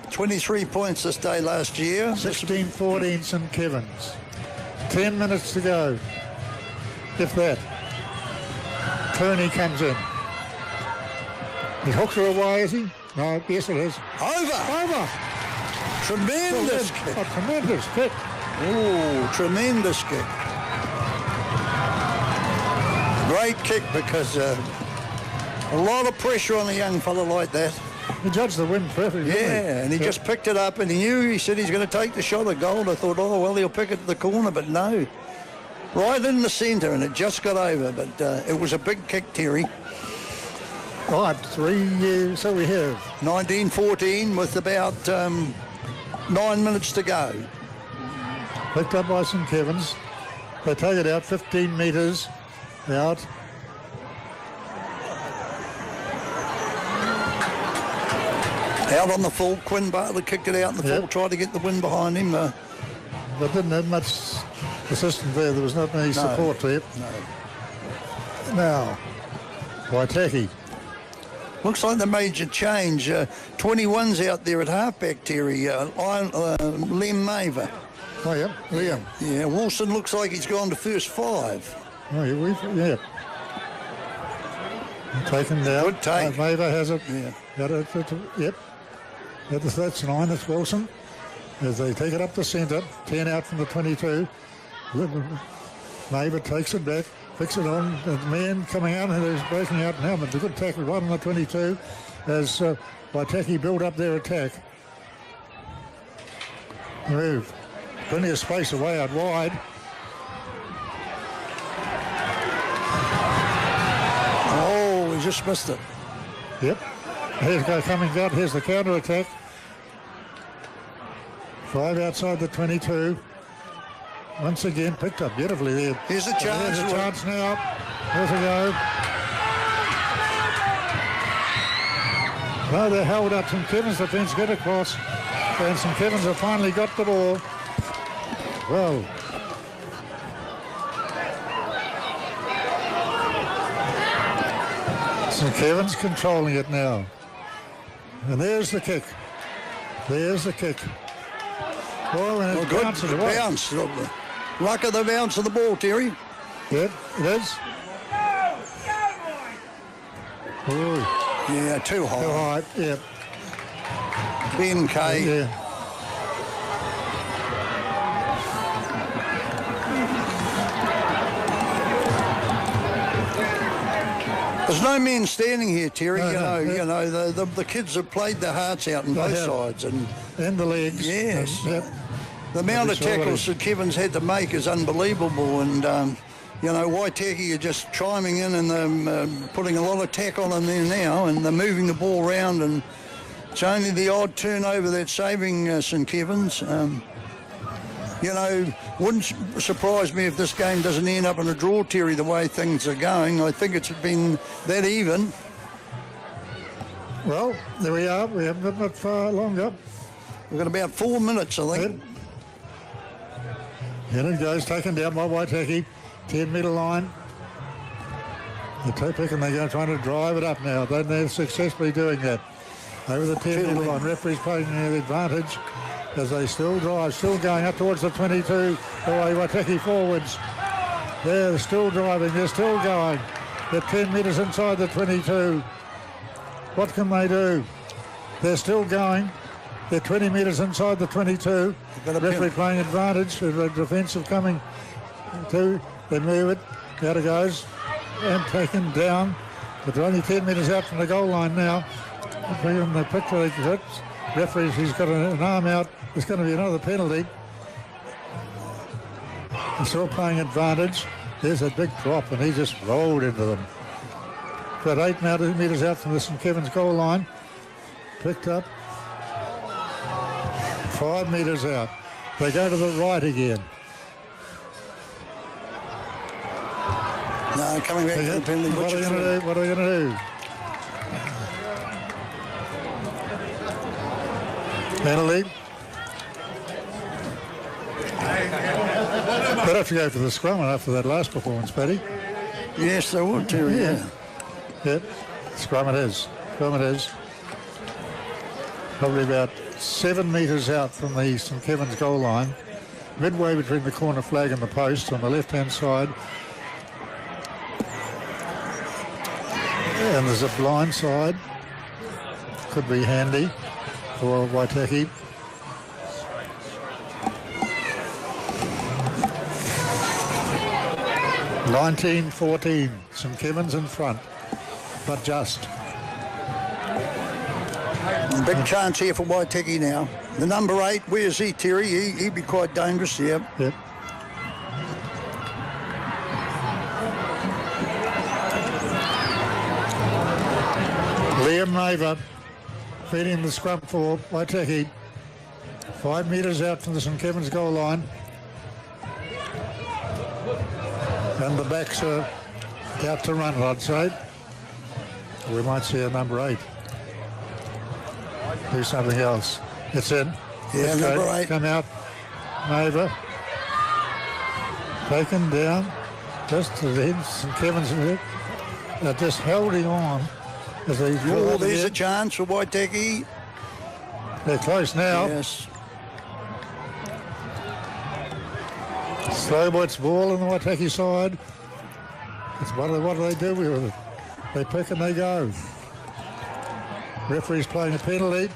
23 points this day last year. 16-14 St Kevin's. 10 minutes to go. If that. Clooney comes in. He hooks her away, is he? No, yes it is. Over. Tremendous kick. A tremendous kick. Oh, tremendous kick. Great kick because a lot of pressure on a young fella like that. He judged the wind perfectly. Yeah, and he just picked it up and he said he's going to take the shot at goal. I thought, oh, well, he'll pick it to the corner, but no. Right in the centre, and it just got over, but it was a big kick, Terry. Right, 3 years, so we have. 1914 with about 9 minutes to go. Picked up by St Kevin's. They take it out 15 metres out. Out on the full, Quinn Bartlett kicked it out in the full, tried to get the wind behind him. But didn't have much assistance there. There was not any support there. No. Now, Waitaki. Looks like the major change. 21's out there at halfback, Terry. Liam Maver. Oh, yeah, Liam. Yeah, Wilson looks like he's gone to first 5. Oh, yeah. Taken down. Good take. Maver has it. Yeah. Got it. Yep. That's 9. That's Wilson. As they take it up the centre. 10 out from the 22. Maver takes it back. Fix it on. The man coming out and he's breaking out now. But a good tackle right on the 22 as Waitaki build up their attack. Move. Plenty of space away out wide. Oh, he just missed it. Yep. Here's go coming out. Here's the counter attack. 5 outside the 22. Once again, picked up beautifully there. Here's a chance. There's a chance now. There's a go. Well, they're held up. St Kevin's defence get across. And St Kevin's have finally got the ball. Well. St Kevin's controlling it now. And there's the kick. There's the kick. Well, and it bounces away. Bounce. Luck of the bounce of the ball, Terry. Yep, it is. Ooh. Yeah, too high. Too high, yep. Ben Kay. Yeah. There's no men standing here, Terry. No, you know, the kids have played their hearts out on both sides, and the legs. Yes. Yep. The amount of tackles St Kevin's had to make is unbelievable, and Waitaki are just chiming in and putting a lot of tack on them there now, and they're moving the ball around, and it's only the odd turnover that's saving St Kevin's. Wouldn't surprise me if this game doesn't end up in a draw, Terry, the way things are going. I think it's been that even. Well, there we are. We haven't got much far longer. We've got about 4 minutes, I think. And it goes, taken down by Waitaki. 10-metre line. The toe pick, and they're trying to drive it up now. They're successfully doing that. Over the 10-metre line. Referee's playing the advantage as they still drive, still going up towards the 22. Away Waitaki forwards. They're still driving, they're still going. They're 10 metres inside the 22. What can they do? They're still going. They're 20 metres inside the 22. Referee playing advantage. The defensive coming to. They move it. Out it goes. And taken down. But they're only 10 metres out from the goal line now. In the picture, referees, he's got an arm out. There's going to be another penalty. He's still playing advantage. There's a big drop, and he just rolled into them. About 8 metres out from the St Kevin's goal line. Picked up. 5 metres out. They go to the right again. No, coming back to the penalty. What are they going to do? What are they going to do? Penalty. They'd have to go for the scrum after that last performance, Paddy. Yes, they would, Terry, yeah. Yep, scrum it is. Scrum it is. Probably about 7 metres out from the St Kevin's goal line. Midway between the corner flag and the post on the left-hand side. And there's a blind side. could be handy for Waitaki. (19-14), St Kevin's in front, but just. Big chance here for Waitaki now. The number 8, where's he, Terry? He'd be quite dangerous, yeah. Yep. Liam Maver feeding the scrum for Waitaki. 5 metres out from the St Kevin's goal line. And the backs are out to run, I'd say. We might see a number 8 do something else. It's in. Yeah, number 8. Come out. Maver. Taken down. Just to the head. St Kevin's just holding on. As they there's a chance for Waitaki. They're close now. Yes. Slowbot's ball on the Waitaki side. It's what do they do with it? They pick and they go. Referee's playing a penalty.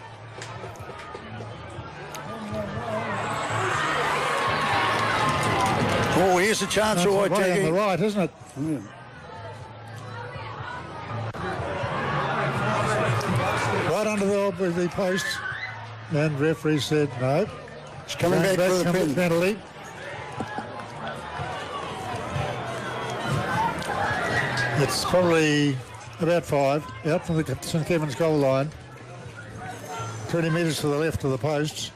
Oh, here's a chance for Waitaki. Right on the right, isn't it? Yeah. Right under the post. And referee said no. It's coming back for the penalty. It's probably about 5 out from the St Kevin's goal line. 20 metres to the left of the posts.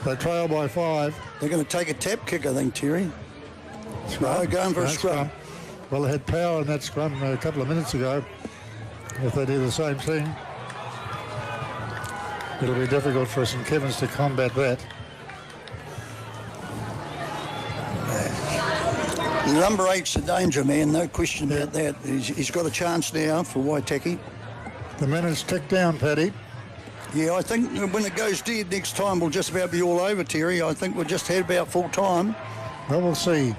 They trail by 5. They're going to take a tap kick, I think, Terry. No, going for a scrum. Well, they had power in that scrum a couple of minutes ago. If they do the same thing, it'll be difficult for St Kevin's to combat that. Number 8's a danger man, no question about that. He's got a chance now for Waitaki. The minutes tick down, Paddy. Yeah, I think when it goes dead next time, we'll just about be all over, Terry. I think we'll just head about full time. Well, we'll see.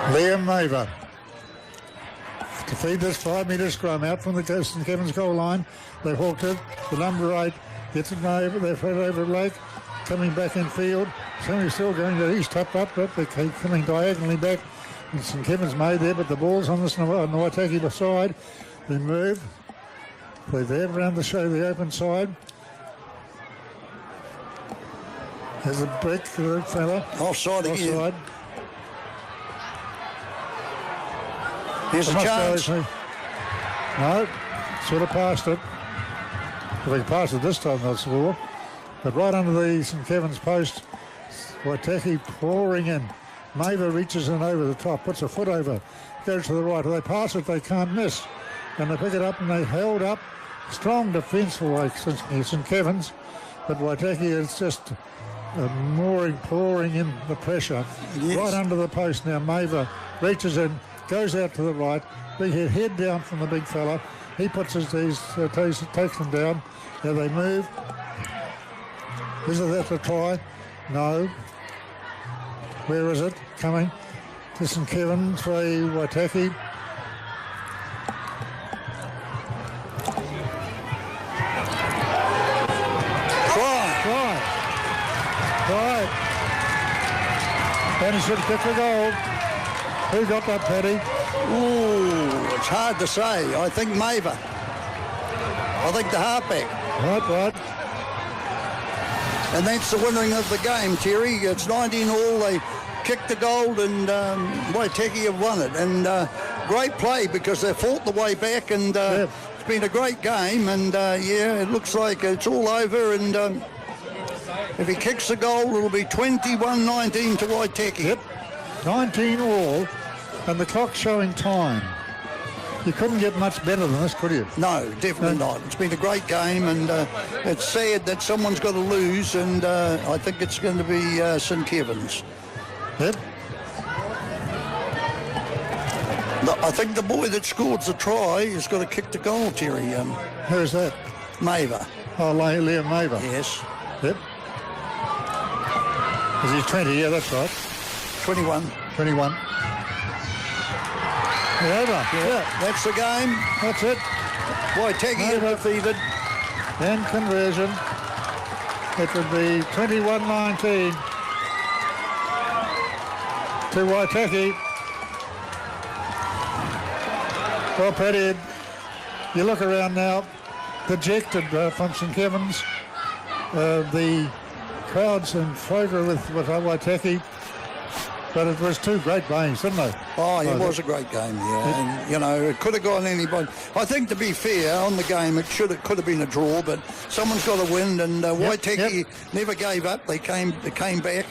Liam Maver to feed this 5-metre scrum out from the St Kevin's goal line. They hawked it. The number 8 gets it over. They've headed over Blake. Coming back in field. Somebody's still going to east up, but they're coming diagonally back. And St Kevin's made there, but the ball's on the Waitaki side. They move. They're there around the open side. There's a big fella. Offside again. Offside. Here's a chance. No, sort of passed it. If they passed it this time, they'll score. But right under the St Kevin's post, Waitaki pouring in. Maver reaches in over the top, puts a foot over, goes to the right. If they pass it, they can't miss. And they pick it up and they held up. Strong defence for St Kevin's. But Waitaki is just pouring in the pressure. Yes. Right under the post now. Maver reaches in, goes out to the right. Big head down from the big fella. He puts takes them down. Now they move. Is it that to try? No. Where is it? Coming to St Kevin's for Waitaki. Try. And he should kick the goal. Who got that, Paddy? Ooh, it's hard to say. I think Maver. I think the halfback. Right. And that's the winning of the game, Terry. It's 19-all. They kicked the goal and Waitaki have won it. And great play because they fought the way back and it's been a great game. And it looks like it's all over. And if he kicks the goal, it'll be 21-19 to Waitaki. Yep, 19-all and the clock's showing time. You couldn't get much better than this, could you? No, definitely not. It's been a great game, and it's sad that someone's got to lose, and I think it's going to be St Kevin's. Yep. I think the boy that scored the try has got to kick the goal, Terry. Who's that? Maver. Oh, Liam Maver. Yes. Yep. Is he 20? Yeah, that's right. 21. Over. Yeah, that's the game. That's it. Waitaki are defeated. And conversion. It would be 21-19 to Waitaki. Well, Paddy, you look around now, dejected from St Kevin's. The crowd's in favour with Waitaki. But it was two great games, didn't they? Oh, it was a great game, yeah. And, it could have gone anybody. I think, to be fair, on the game, it could have been a draw, but someone's got to win, and Waitaki never gave up. They came back. And